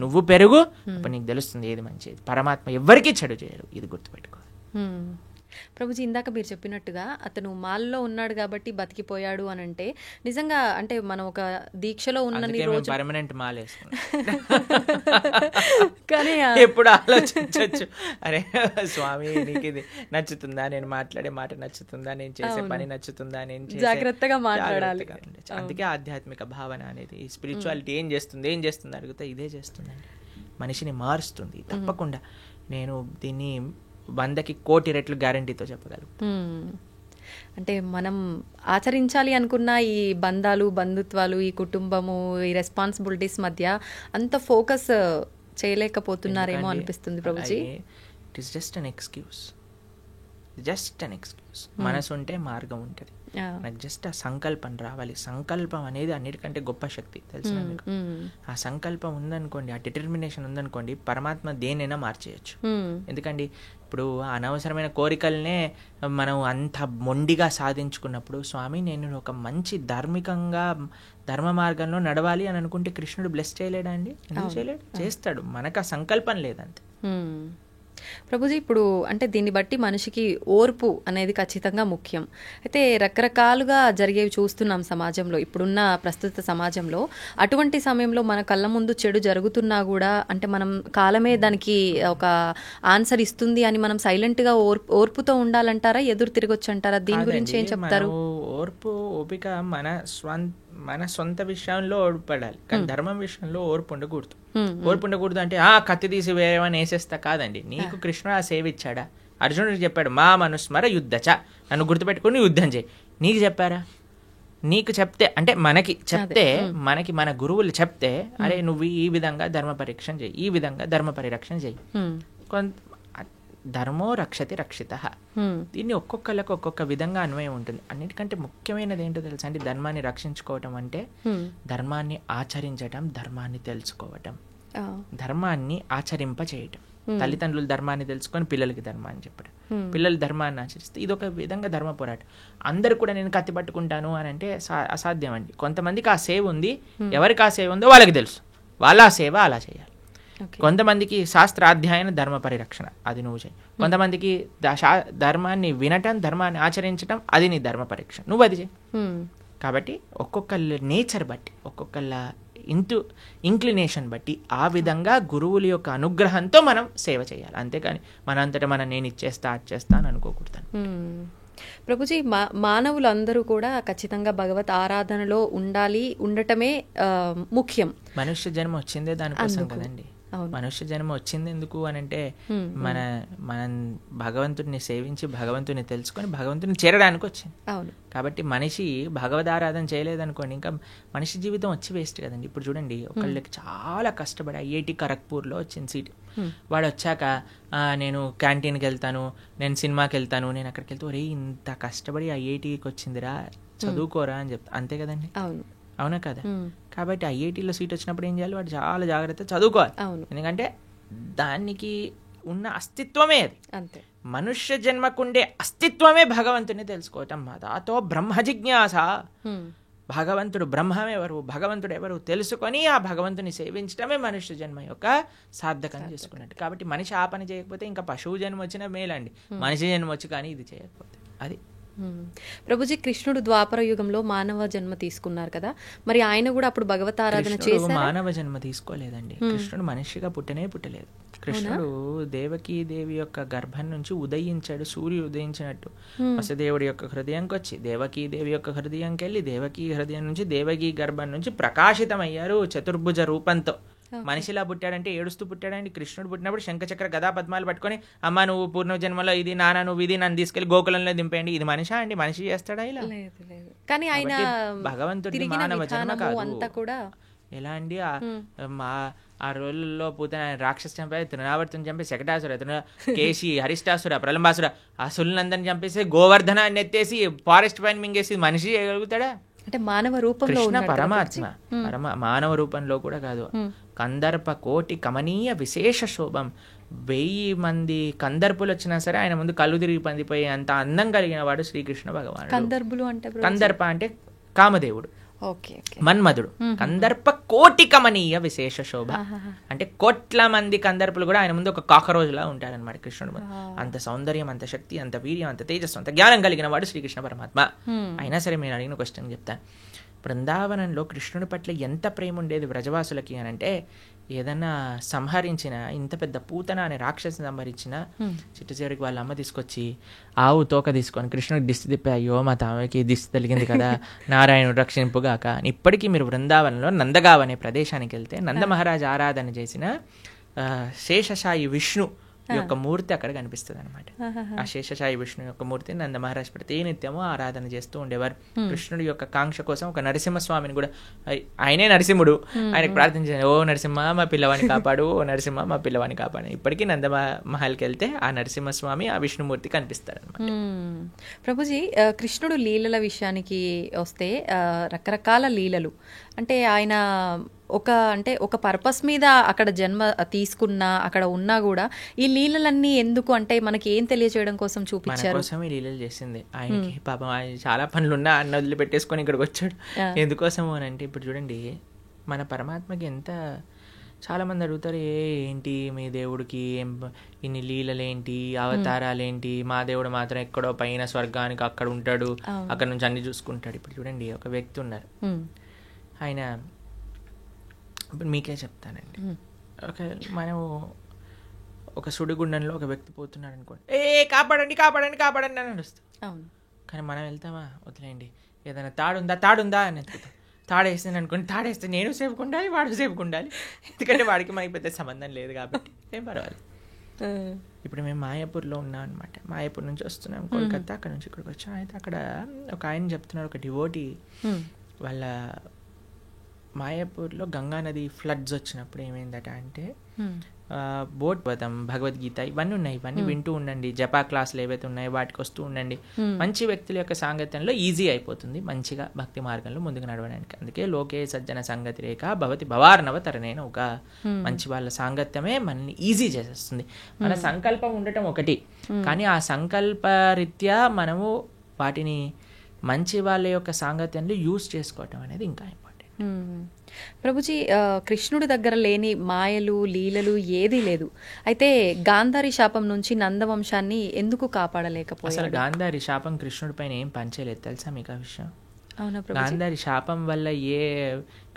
నువ్వు పెరుగు, అప్పుడు నీకు తెలుస్తుంది ఏది మంచిది. పరమాత్మ ఎవరికీ చెడు చేయరు, ఇది గుర్తుపెట్టుకో. ప్రభుజీ, ఇందాక మీరు చెప్పినట్టుగా అతను మాల్లో ఉన్నాడు కాబట్టి బతికిపోయాడు అని అంటే, నిజంగా అంటే మనం ఒక దీక్షలో ఉన్నన్ని రోజు పర్మనెంట్ మాలేసుకున్నాం కానీ ఎప్పుడు ఆలోచించవచ్చు, అరే స్వామి నీకు ఇది నచ్చుతుందా, నేను మాట్లాడే మాట నచ్చుతుందా, నేను చేసే పని నచ్చుతుందా, నేను జాగ్రత్తగా మాట్లాడాలి. అందుకే ఆధ్యాత్మిక భావన అనేది, స్పిరిచువాలిటీ ఏం చేస్తుంది అడిగితే ఇదే చేస్తుందండి, మనిషిని మారుస్తుంది తప్పకుండా. నేను దీన్ని 100కి 1,000,000 రెట్లు గ్యారంటీతో చెప్పగలను. అంటే మనం ఆచరించాలి అనుకున్న ఈ బంధాలు, బంధుత్వాలు, ఈ కుటుంబము, ఈ రెస్పాన్సిబిలిటీస్ మధ్య అంత ఫోకస్ చేయలేకపోతున్నారేమో అనిపిస్తుంది Prabhuji. It is just an excuse, మనసు ఉంటే మార్గం ఉంటుంది. నాకు జస్ట్ ఆ సంకల్పం రావాలి. సంకల్పం అనేది అన్నిటికంటే గొప్ప శక్తి, తెలుసా మీకు? ఆ సంకల్పం ఉందనుకోండి, ఆ డిటర్మినేషన్ ఉందనుకోండి, పరమాత్మ దేనైనా మార్చేయచ్చు. ఎందుకండి ఇప్పుడు అనవసరమైన కోరికలనే మనం అంత మొండిగా సాధించుకున్నప్పుడు, స్వామి నేను ఒక మంచి ధార్మికంగా ధర్మ మార్గంలో నడవాలి అని అనుకుంటే కృష్ణుడు బ్లెస్ చేయలేడా అండి? ఎందుకు చేయలేడు? చేస్తాడు. మనకు ఆ సంకల్పం లేదంతే. ప్రభుజీ, ఇప్పుడు అంటే దీన్ని బట్టి మనిషికి ఓర్పు అనేది ఖచ్చితంగా ముఖ్యం. అయితే రకరకాలుగా జరిగేవి చూస్తున్నాం సమాజంలో, ఇప్పుడున్న ప్రస్తుత సమాజంలో. అటువంటి సమయంలో మన కళ్ళ ముందు చెడు జరుగుతున్నా కూడా, అంటే మనం కాలమే దానికి ఒక ఆన్సర్ ఇస్తుంది అని మనం సైలెంట్గా ఓర్పుతో ఉండాలంటారా, ఎదురు తిరగొచ్చు అంటారా? దీని గురించి ఏం చెప్తారు? ఓర్పు, ఓపిక మన సొంత విషయంలో ఓడిపడాలి, కానీ ధర్మం విషయంలో ఓర్పు ఉండకూడదు. ఓర్పు ఉండకూడదు అంటే కత్తి తీసి వేరేమని వేసేస్తా కాదండి. నీకు కృష్ణుడు ఆ సేవ ఇచ్చాడా? అర్జునుడికి చెప్పాడు, మా మనుస్మర యుద్ధచ, నన్ను గుర్తుపెట్టుకుని యుద్ధం చేయి. నీకు చెప్పారా? నీకు చెప్తే, అంటే మనకి చెప్తే, మనకి మన గురువులు చెప్తే, అరే నువ్వు ఈ విధంగా ధర్మ పరీక్షణ చేయి, ఈ విధంగా ధర్మ పరిరక్షణ చేయి. ధర్మో రక్షతి రక్షిత. దీన్ని ఒక్కొక్కళ్ళకి ఒక్కొక్క విధంగా అన్వయం ఉంటుంది. అన్నిటికంటే ముఖ్యమైనది ఏంటో తెలుసా అండి? ధర్మాన్ని రక్షించుకోవటం అంటే ధర్మాన్ని ఆచరించటం, ధర్మాన్ని తెలుసుకోవటం, ధర్మాన్ని ఆచరింప చేయటం. తల్లిదండ్రులు ధర్మాన్ని తెలుసుకొని పిల్లలకి ధర్మాన్ని చెప్పడం, పిల్లలు ధర్మాన్ని ఆచరిస్తే ఇదొక విధంగా ధర్మ పోరాటం. అందరు కూడా నేను కత్తి పట్టుకుంటాను అని అంటే అసాధ్యం అండి. కొంతమందికి ఆ సేవ ఉంది, ఎవరికి ఆ సేవ ఉందో వాళ్ళకి తెలుసు, వాళ్ళ ఆ సేవ అలా చేయాలి. కొంతమందికి శాస్త్రాధ్యాయన ధర్మ పరిరక్షణ, అది నువ్వు చేయి. కొంతమందికి ధర్మాన్ని వినటం, ధర్మాన్ని ఆచరించడం, అది నీ ధర్మ పరీక్ష, నువ్వు అది చేయి. కాబట్టి ఒక్కొక్కళ్ళ నేచర్ బట్టి, ఒక్కొక్కళ్ళ ఇంక్లినేషన్ బట్టి ఆ విధంగా గురువుల యొక్క అనుగ్రహంతో మనం సేవ చేయాలి. అంతేకాని మనంతటా నేను ఇచ్చేస్తా అది చేస్తా అని అనుకోకూడదు. ప్రభుజీ, మానవులందరూ కూడా ఖచ్చితంగా భగవత్ ఆరాధనలో ఉండటమే ముఖ్యం. మనుష్య జన్మ వచ్చిందే దానికోసం కదండి. మనుష్య జన్మ వచ్చింది ఎందుకు అని అంటే మనం భగవంతుడిని సేవించి, భగవంతుని తెలుసుకొని, భగవంతుని చేరడానికి వచ్చింది. కాబట్టి మనిషి భగవదారాధన చేయలేదనుకోండి, ఇంకా మనిషి జీవితం వచ్చి వేస్ట్ కదండి. ఇప్పుడు చూడండి, ఒకళ్ళకి చాలా కష్టపడి ఐఐటి ఖరగ్పూర్లో వచ్చింది సీట్. వాడు వచ్చాక నేను క్యాంటీన్కి వెళ్తాను, నేను సినిమాకి వెళ్తాను, నేను అక్కడికి వెళ్తే ఒరే ఇంత కష్టపడి ఐఐటికి వచ్చిందిరా, చదువుకోరా అని చెప్తా. అంతే కదండి, అవునా కదా? కాబట్టి ఐఐటీలో సీట్ వచ్చినప్పుడు ఏం చేయాలి? వాడు చాలా జాగ్రత్త చదువుకోవాలి. ఎందుకంటే దానికి ఉన్న అస్తిత్వమే అది. అంతే, మనుష్య జన్మకుండే అస్తిత్వమే భగవంతుని తెలుసుకోవటం. దాతో బ్రహ్మ జిజ్ఞాస. భగవంతుడు బ్రహ్మమెవరు, భగవంతుడు ఎవరు తెలుసుకొని ఆ భగవంతుని సేవించడమే మనుష్య జన్మ యొక్క సార్థకం చేసుకున్నట్టు. కాబట్టి మనిషి ఆ పని చేయకపోతే ఇంకా పశువు జన్మ వచ్చినా మేలండి, మనిషి జన్మ వచ్చి కానీ ఇది చేయకపోతే అది. ప్రభుజీ, కృష్ణుడు ద్వాపర యుగంలో మానవ జన్మ తీసుకున్నారు కదా, మరి ఆయన కూడా అప్పుడు భగవతారాధన చేశారు? మానవ జన్మ తీసుకోలేదండి. కృష్ణుడు మనిషిగా పుట్టలేదు. కృష్ణుడు దేవకీ దేవి యొక్క గర్భం నుంచి ఉదయించాడు, సూర్యుడు ఉదయించినట్టు. వసుదేవుడి యొక్క హృదయంకి వచ్చి దేవకీ దేవి యొక్క హృదయంకి వెళ్ళి, దేవకీ హృదయం నుంచి దేవకీ గర్భం నుంచి ప్రకాశితమయ్యారు చతుర్భుజ రూపంతో. మనిషిలా పుట్టాడంటే ఏడుస్తూ పుట్టాడండి. కృష్ణుడు పుట్టినప్పుడు శంఖచక్ర గదా పద్మాలు పట్టుకొని, అమ్మ నువ్వు పూర్ణ జన్మలో ఇది, నాన్న నువ్వు ఇది, నన్ను తీసుకెళ్లి గోకులంలో దింపేయండి. ఇది మనిషా అండి? మనిషి చేస్తాడా ఇలా? కానీ ఆయన భగవంతుడి మానవ జన్మ కాదు. ఎలా అండి? ఆ రోజుల్లో పూతన రాక్షసు చంపే, తృణావర్తిని చంపే, శకటాసుర, కేశి, హరిష్టాసుర, ప్రలంబాసుర, ఆ సుల్లందరిని చంపేసి గోవర్ధనాన్ని ఎత్తేసి ఫారెస్ట్ పైన మింగేసి మనిషి చేయగలుగుతాడా? అంటే మానవ రూపంలో కృష్ణ పరమాత్మ, మానవ రూపంలో కూడా కాదు. కందర్ప కోటి కమనీయ విశేష శోభం. 1000 మంది కందర్పులు వచ్చినా సరే ఆయన ముందు కళ్ళు తిరిగి పందిపోయి అంత అందం కలిగిన వాడు శ్రీకృష్ణ భగవానుడు. కందర్పులు అంటే, కందర్ప అంటే కామదేవుడు. ఓకే మన్మధుడు కందర్ప కోటి కమనీయ విశేష శోభ అంటే కోట్ల మంది కందర్పులు కూడా ఆయన ముందు ఒక కాకరోజులా ఉంటారనమాట కృష్ణుడు ముందు. అంత సౌందర్యం, అంత శక్తి, అంత వీర్యం, అంత తేజస్సు, అంత జ్ఞానం కలిగిన వాడు శ్రీకృష్ణ పరమాత్మ. అయినా సరే మీరు అడిగిన క్వశ్చన్ చెప్తాను. బృందావనంలో కృష్ణుడి పట్ల ఎంత ప్రేమ ఉండేది వ్రజవాసులకి అని అంటే, ఏదన్నా సంహరించిన, ఇంత పెద్ద పూతన అనే రాక్షసిని సంహరించిన చిట్టు చివరికి వాళ్ళ అమ్మ తీసుకొచ్చి ఆవు తోక తీసుకొని కృష్ణుడికి దిష్టి తిప్పి, అయ్యో మా తామకి దిష్టి తగిలింది కదా, నారాయణుడు రక్షింపుగాక. ఇప్పటికీ మీరు బృందావనంలో నందగావ్ అనే ప్రదేశానికి వెళ్తే నంద మహారాజ్ ఆరాధన చేసిన శేషశాయి విష్ణు యొక్క మూర్తి అక్కడ కనిపిస్తుంది అనమాట. ఆ శేషశాయి విష్ణు యొక్క మూర్తిని నంద మహారాజ్ ప్రతినిత్యము ఆరాధన చేస్తూ ఉండేవారు. కృష్ణుడి యొక్క కాంక్ష కోసం ఒక నరసింహస్వామిని కూడా, ఆయనే నరసింహుడు, ఆయనకు ప్రార్థన చేయాలి, ఓ నరసింహ మా పిల్లవాడిని కాపాడు, ఓ నరసింహ మా పిల్లవాడిని కాపాడు. ఇప్పటికీ నంద మహల్కి వెళ్తే ఆ నరసింహస్వామి, ఆ విష్ణుమూర్తి కనిపిస్తారు అనమాట. ప్రభుజీ, కృష్ణుడు లీలల విషయానికి వస్తే రకరకాల లీలలు అంటే ఆయన ఒక పర్పస్ మీద అక్కడ జన్మ తీసుకున్నా, అక్కడ ఉన్నా కూడా ఈ లీలలన్నీ ఎందుకు అంటే మనకి ఏం తెలియజేయడం కోసం చూపించారు? మన కోసం ఈ లీలలు చేసింది. ఆయనకి పాపం ఆయన చాలా పనులున్నా అన్న వదిలిపెట్టేసుకొని ఇక్కడికి వచ్చాడు. ఎందుకోసము అని అంటే, ఇప్పుడు చూడండి మన పరమాత్మకి ఎంత, చాలా మంది అడుగుతారు, ఏంటి మీ దేవుడికి ఇన్ని లీలలేంటి, అవతారాలేంటి, మా దేవుడు మాత్రం ఎక్కడో పైన స్వర్గానికి అక్కడ ఉంటాడు, అక్కడ నుంచి అన్ని చూసుకుంటాడు. ఇప్పుడు చూడండి ఒక వ్యక్తి ఉన్నారు, ఆయన ఇప్పుడు మీకే చెప్తానండి, మనం ఒక సుడిగుండంలో ఒక వ్యక్తి పోతున్నాడు అనుకోండి, కాపాడండి కాపాడండి కాపాడండి అని నడుస్తాం. కానీ మనం వెళ్తామా, వదిలేయండి, ఏదైనా తాడుందా అని వెతుకుతాం. తాడేస్తాను అనుకోండి, తాడేస్తే నేను సేపుకు ఉండాలి, వాడు సేపుకు ఉండాలి, ఎందుకంటే వాడికి మనకి పెద్ద సంబంధం లేదు కాబట్టి ఏం పర్వాలేదు. ఇప్పుడు మేము మాయాపూర్లో ఉన్నాం అనమాట. మాయాపూర్ నుంచి వస్తున్నాం కోల్కతా, అక్కడ నుంచి ఇక్కడికి వచ్చాం. అయితే అక్కడ ఒక ఆయన చెప్తున్నారు, ఒక డివోటీ వాళ్ళ మాయాపూర్లో గంగా నది ఫ్లడ్స్ వచ్చినప్పుడు ఏమైందట అంటే, బోట్ పదం, భగవద్గీత ఇవన్నీ ఉన్నాయి, ఇవన్నీ వింటూ ఉండండి, జపా క్లాసులు ఏవైతే ఉన్నాయో వాటికి వస్తూ ఉండండి. మంచి వ్యక్తుల యొక్క సాంగత్యంలో ఈజీ అయిపోతుంది మంచిగా భక్తి మార్గంలో ముందుకు నడవడానికి. అందుకే లోకే సజ్జన సంగతి రేఖ భవతి భవార్ణవ తరణేన, ఒక మంచి వాళ్ళ సాంగత్యమే మనల్ని ఈజీ చేసేస్తుంది. మన సంకల్పం ఉండటం ఒకటి, కానీ ఆ సంకల్పరీత్యా మనము వాటిని మంచి వాళ్ళ యొక్క సాంగత్యంలో యూజ్ చేసుకోవటం అనేది ఇంకా ఇంపార్టెంట్. ప్రభుజీ, కృష్ణుడి దగ్గర లేని మాయలు లీలలు ఏదీ లేదు. అయితే గాంధారి శాపం నుంచి నందవంశాన్ని ఎందుకు కాపాడలేకపోయారు? అసలు గాంధారి శాపం కృష్ణుడి పైన ఏం పంచలేదు, తెలుసా మీకు ఆ విషయం? గాంధారి శాపం వల్ల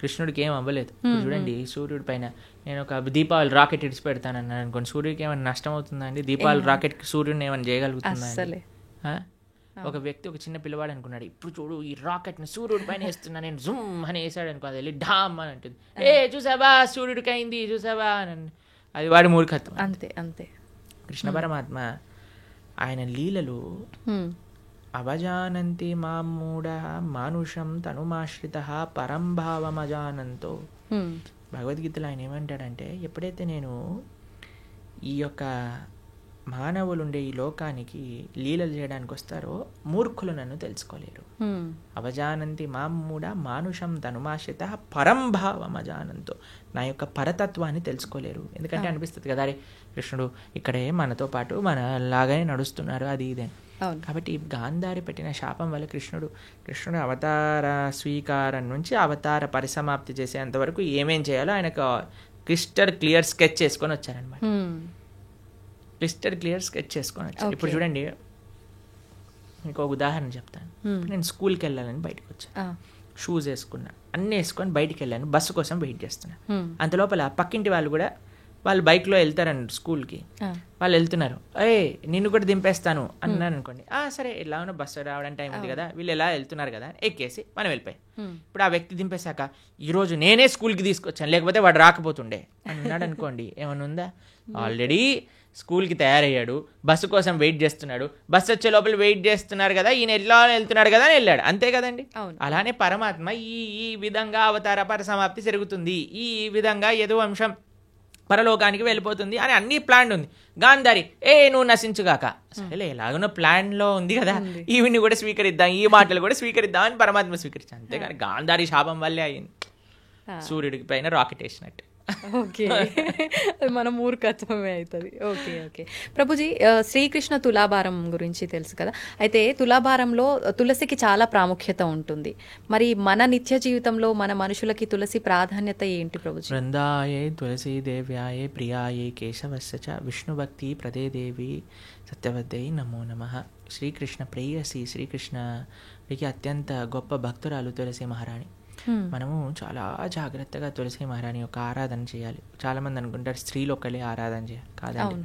కృష్ణుడికి ఏం అవ్వలేదు. చూడండి, సూర్యుడి పైన నేను ఒక దీపావళి రాకెట్ ఇడిచి పెడతానన్నాను అనుకోండి, సూర్యుడికి ఏమైనా నష్టం అవుతుందా అండి? దీపావళి రాకెట్ సూర్యుడిని ఏమైనా చేయగలుగుతుందా? ఒక వ్యక్తి, ఒక చిన్న పిల్లవాడు అనుకున్నాడు, ఇప్పుడు చూడు ఈ రాకెట్ ని సూర్యుడి పైన వేస్తున్నా నేను, జుమ్ అని వేసాడు అనుకో, అది వెళ్ళి ఢామ్ అని అంటుంది, చూసావా సూర్యుడికి అయింది చూసావా అని. అది వాడి మూర్ఖత్వం. అంతే అంతే. కృష్ణ పరమాత్మ ఆయన లీలలు అవజానంతి మామూఢ మానుషం తనుమాశ్రిత పరంభావమజానంతో. భగవద్గీతలో ఆయన ఏమంటాడంటే, ఎప్పుడైతే నేను ఈ యొక్క మానవులుండే ఈ లోకానికి లీలలు చేయడానికి వస్తారో మూర్ఖులు నన్ను తెలుసుకోలేరు. అవజానంతి మామూఢ మానుషం తనుమాశ్రిత పరంభావమజానంతో, నా యొక్క పరతత్వాన్ని తెలుసుకోలేరు. ఎందుకంటే అనిపిస్తుంది కదా, అరే కృష్ణుడు ఇక్కడే మనతో పాటు మన లాగానే నడుస్తున్నారు, అది ఇదే. కాబట్టి గాంధారి పెట్టిన శాపం వల్ల కృష్ణుడు అవతార స్వీకారం నుంచి అవతార పరిసమాప్తి చేసేంత వరకు ఏమేం చేయాలో ఆయనకు క్రిస్టల్ క్లియర్ స్కెచ్ చేసుకొని వచ్చారనమాట. క్రిస్టల్ క్లియర్ స్కెచ్ చేసుకొని వచ్చాను. ఇప్పుడు చూడండి, మీకు ఒక ఉదాహరణ చెప్తాను. నేను స్కూల్కి వెళ్ళాలని బయటకు వచ్చాను, షూస్ వేసుకున్నా, అన్నీ వేసుకొని బయటికి వెళ్ళాను, బస్సు కోసం వెయిట్ చేస్తున్నా. అంత లోపల పక్కింటి వాళ్ళు కూడా, వాళ్ళు బైక్లో వెళ్తారండి స్కూల్కి, వాళ్ళు వెళ్తున్నారు, నిన్ను కూడా దింపేస్తాను అన్నాను అనుకోండి, సరే ఎలా ఉన్నా బస్సు రావడానికి టైం ఉంది కదా, వీళ్ళు ఎలా వెళ్తున్నారు కదా ఎక్కేసి మనం వెళ్ళిపోయి. ఇప్పుడు ఆ వ్యక్తి దింపేశాక, ఈరోజు నేనే స్కూల్కి తీసుకొచ్చాను లేకపోతే వాడు రాకపోతుండే అన్నాడు అనుకోండి, ఏమన్నా ఉందా? ఆల్రెడీ స్కూల్కి తయారయ్యాడు, బస్సు కోసం వెయిట్ చేస్తున్నాడు, బస్సు వచ్చే లోపల వెయిట్ చేస్తున్నారు కదా, ఈయన ఎలా వెళ్తున్నాడు కదా అని వెళ్ళాడు, అంతే కదండి. అలానే పరమాత్మ ఈ విధంగా అవతార పరిసమాప్తి జరుగుతుంది, ఈ విధంగా యదువంశం పరలోకానికి వెళ్ళిపోతుంది అని అన్ని ప్లాన్ ఉంది. గాంధారి నువ్వు నశించుగాక, సరే ఎలాగనో ప్లాన్ లో ఉంది కదా, ఈవిని కూడా స్వీకరిద్దాం, ఈ మాటలు కూడా స్వీకరిద్దాం అని పరమాత్మ స్వీకరించాను. అంతేగాని గాంధారి శాపం వల్లే అయింది, సూర్యుడికి పైన రాకెట్ వేసినట్టు. ఓకే, అది మన మూర్ఖత్వమే అవుతుంది. ఓకే ఓకే ప్రభుజీ, శ్రీకృష్ణ తులాభారం గురించి తెలుసు కదా, అయితే తులాభారంలో తులసికి చాలా ప్రాముఖ్యత ఉంటుంది. మరి మన నిత్య జీవితంలో మన మనుషులకి తులసి ప్రాధాన్యత ఏంటి ప్రభుజీ? వృందాయే తులసీ దేవ్యాయే ప్రియాయే కేశవస్య చ విష్ణుభక్తి ప్రదే దేవి సత్యవద్యై నమో నమః. శ్రీకృష్ణ ప్రేయసి, శ్రీకృష్ణకి అత్యంత గొప్ప భక్తురాలు తులసి మహారాణి. మనము చాలా జాగ్రత్తగా తులసి మహారాణి యొక్క ఆరాధన చేయాలి. చాలామంది అనుకుంటారు స్త్రీలు ఒక్కళ్ళే ఆరాధన చేయాలి. కాదండి,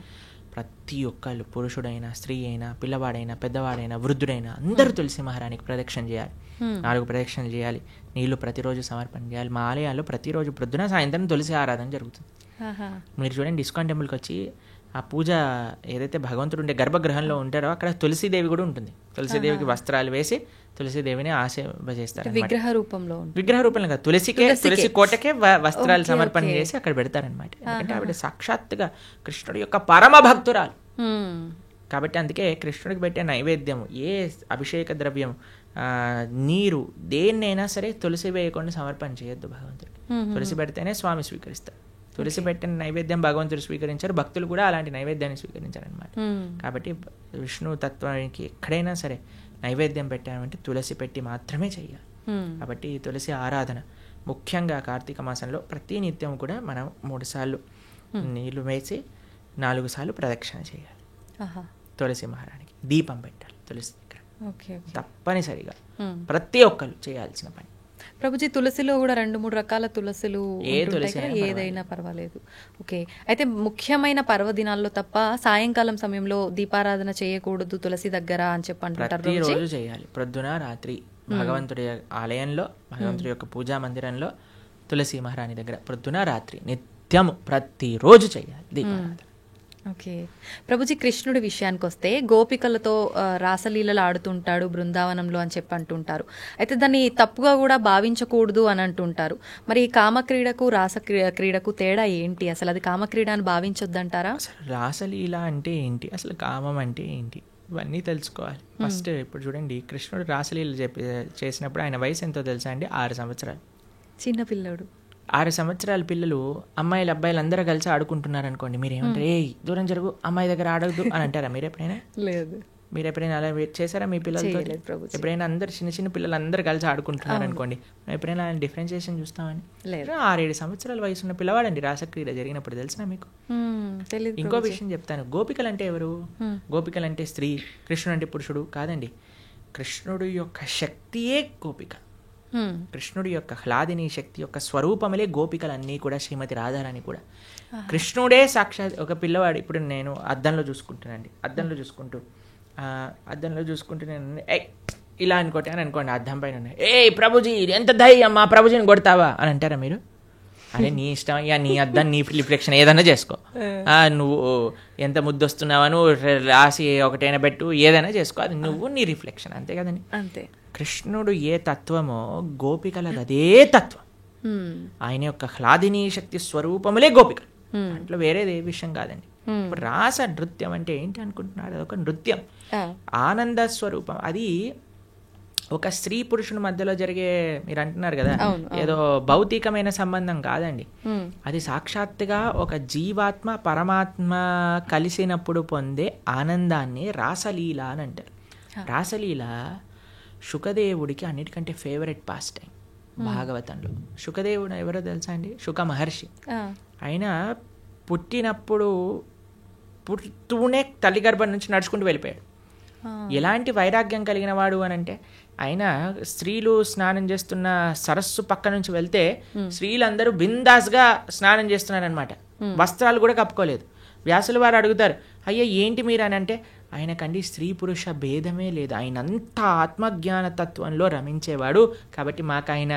ప్రతి ఒక్కళ్ళు, పురుషుడైనా స్త్రీ అయినా పిల్లవాడైనా పెద్దవాడైనా వృద్ధుడైనా అందరూ తులసి మహారాణికి ప్రదక్షిణ చేయాలి. 4 ప్రదక్షిణలు చేయాలి. నీళ్లు ప్రతిరోజు సమర్పణ చేయాలి. మా ఆలయాల్లో ప్రతిరోజు ప్రొద్దున సాయంత్రం తులసి ఆరాధన జరుగుతుంది. మీరు చూడండి, ఇస్కాన్ టెంపుల్కి వచ్చి ఆ పూజ ఏదైతే భగవంతుడు ఉండే గర్భగృహంలో ఉంటారో అక్కడ తులసీదేవి కూడా ఉంటుంది. తులసీదేవికి వస్త్రాలు వేసి తులసీదేవిని ఆశీర్వదిస్తారు. విగ్రహ రూపంలో కాదు, తులసి కోటకే వస్త్రాలు సమర్పణ చేసి అక్కడ పెడతారనమాట. ఎందుకంటే ఆవిడ సాక్షాత్తుగా కృష్ణుడి యొక్క పరమ భక్తురాలు కాబట్టి. అందుకే కృష్ణుడికి పెట్టే నైవేద్యం, ఏ అభిషేక ద్రవ్యం, నీరు, దేన్నైనా సరే తులసి వేయకుండా సమర్పణ చేయొద్దు భగవంతుడికి. తులసి పెడితేనే స్వామి స్వీకరిస్తారు. తులసి పెట్టిన నైవేద్యం భగవంతుడు స్వీకరించారు, భక్తులు కూడా అలాంటి నైవేద్యాన్ని స్వీకరించారనమాట. కాబట్టి విష్ణు తత్వానికి ఎక్కడైనా సరే నైవేద్యం పెట్టామంటే తులసి పెట్టి మాత్రమే చేయాలి. కాబట్టి తులసి ఆరాధన ముఖ్యంగా కార్తీక మాసంలో ప్రతి నిత్యం కూడా మనం 3 సార్లు నీళ్లు వేసి 4 సార్లు ప్రదక్షిణ చేయాలి. తులసి మహారాణికి దీపం పెట్టాలి తులసి దగ్గర, తప్పనిసరిగా ప్రతి ఒక్కరు చేయాల్సిన పని. ప్రభుజీ, తులసిలో కూడా 2-3 రకాల తులసులు ఏదైనా పర్వాలేదు. ఓకే, అయితే ముఖ్యమైన పర్వదినాల్లో తప్ప సాయంకాలం సమయంలో దీపారాధన చేయకూడదు తులసి దగ్గర అని చెప్పి అంటారు. ప్రతిరోజు చేయాలి, ప్రొద్దున రాత్రి భగవంతుడి ఆలయంలో, భగవంతుడి యొక్క పూజా మందిరంలో తులసి మహారాణి దగ్గర ప్రొద్దున రాత్రి నిత్యము ప్రతిరోజు చేయాలి దీపారాధన. ఓకే ప్రభుజీ, కృష్ణుడి విషయానికి వస్తే గోపికలతో రాసలీలలు ఆడుతుంటాడు బృందావనంలో అని చెప్పి అంటుంటారు. అయితే దాన్ని తప్పుగా కూడా భావించకూడదు అని అంటుంటారు. మరి కామక్రీడకు క్రీడకు తేడా ఏంటి? అసలు అది కామక్రీడ అని భావించొద్దంటారా? అసలు రాసలీల అంటే ఏంటి, అసలు కామం అంటే ఏంటి, ఇవన్నీ తెలుసుకోవాలి ఫస్ట్. ఇప్పుడు చూడండి, కృష్ణుడు రాసలీల చేసినప్పుడు ఆయన వయసు ఎంతో తెలుసా అండి? 6 సంవత్సరాలు. చిన్న పిల్లడు. 6 సంవత్సరాల పిల్లలు అమ్మాయిలు అబ్బాయిలు అందరూ కలిసి ఆడుకుంటున్నారు అనుకోండి, మీరేమంటారు? ఏ దూరం జరుగు, అమ్మాయి దగ్గర ఆడద్దు అని అంటారా మీరు ఎప్పుడైనా? లేదు. మీరు ఎప్పుడైనా అలా చేశారా మీ పిల్లలతో? ఎప్పుడైనా అందరు చిన్న పిల్లలు అందరు కలిసి ఆడుకుంటున్నారు అనుకోండి, ఎప్పుడైనా డిఫరెన్షియేషన్ చూస్తామని? 6-7 సంవత్సరాల వయసు ఉన్న పిల్లవాడండి రాసక్రీడ జరిగినప్పుడు, తెలిసినా మీకు? ఇంకో విషయం చెప్తాను, గోపికలు అంటే ఎవరు? గోపికలు అంటే స్త్రీ, కృష్ణుడు అంటే పురుషుడు కాదండి. కృష్ణుడు యొక్క శక్తియే గోపిక. కృష్ణుడి యొక్క హ్లాదిని శక్తి యొక్క స్వరూపములే గోపికలన్నీ కూడా, శ్రీమతి రాధారాణి కూడా. కృష్ణుడే సాక్షాత్ ఒక పిల్లవాడు. ఇప్పుడు నేను అద్దంలో చూసుకుంటానండి, అద్దంలో చూసుకుంటూ నేను ఇలా అనుకోండి, అద్దం పైన ప్రభుజీ ఎంత ధైర్యం, మా ప్రభుజీని కొడతావా అని అంటారా మీరు? అరే నీ ఇష్టం అయ్యా, నీ అద్దం నీ రిఫ్లెక్షన్ ఏదైనా చేసుకో, నువ్వు ఎంత ముద్దొస్తున్నావా, నువ్వు రాసి ఒకటైనా పెట్టు, ఏదైనా చేసుకో, అది నువ్వు నీ రిఫ్లెక్షన్, అంతే కదండి. అంతే. కృష్ణుడు ఏ తత్వమో గోపికలది అదే తత్వం. ఆయన యొక్క హ్లాదిని శక్తి స్వరూపములే గోపికలు, దాంట్లో వేరేది ఏ విషయం కాదండి. ఇప్పుడు రాస నృత్యం అంటే ఏంటి అనుకుంటున్నాడు? అదొక నృత్యం, ఆనంద స్వరూపం. అది ఒక స్త్రీ పురుషుని మధ్యలో జరిగే, మీరు అంటున్నారు కదా ఏదో భౌతికమైన సంబంధం కాదండి. అది సాక్షాత్తుగా ఒక జీవాత్మ పరమాత్మ కలిసినప్పుడు పొందే ఆనందాన్ని రాసలీల అని అంటారు. రాసలీల శుకదేవుడికి అన్నిటికంటే ఫేవరెట్ పాస్ టైం భాగవతంలో. శుకదేవుడు ఎవరో తెలుసా అండి? శుక మహర్షి. ఆయన పుడుతూనే తల్లి గర్భం నుంచి నడుచుకుంటూ వెళ్ళిపోయాడు. ఎలాంటి వైరాగ్యం కలిగిన వాడు అని అంటే, ఆయన స్త్రీలు స్నానం చేస్తున్న సరస్సు పక్క నుంచి వెళ్తే స్త్రీలందరూ బిందాస్గా స్నానం చేస్తున్నారనమాట, వస్త్రాలు కూడా కప్పుకోలేదు. వ్యాసుల వారు అడుగుతారు, అయ్యా ఏంటి మీరు అని అంటే, ఆయనకండి స్త్రీ పురుష భేదమే లేదు, ఆయన అంతా ఆత్మజ్ఞాన తత్వంలో రమించేవాడు, కాబట్టి మాకు ఆయన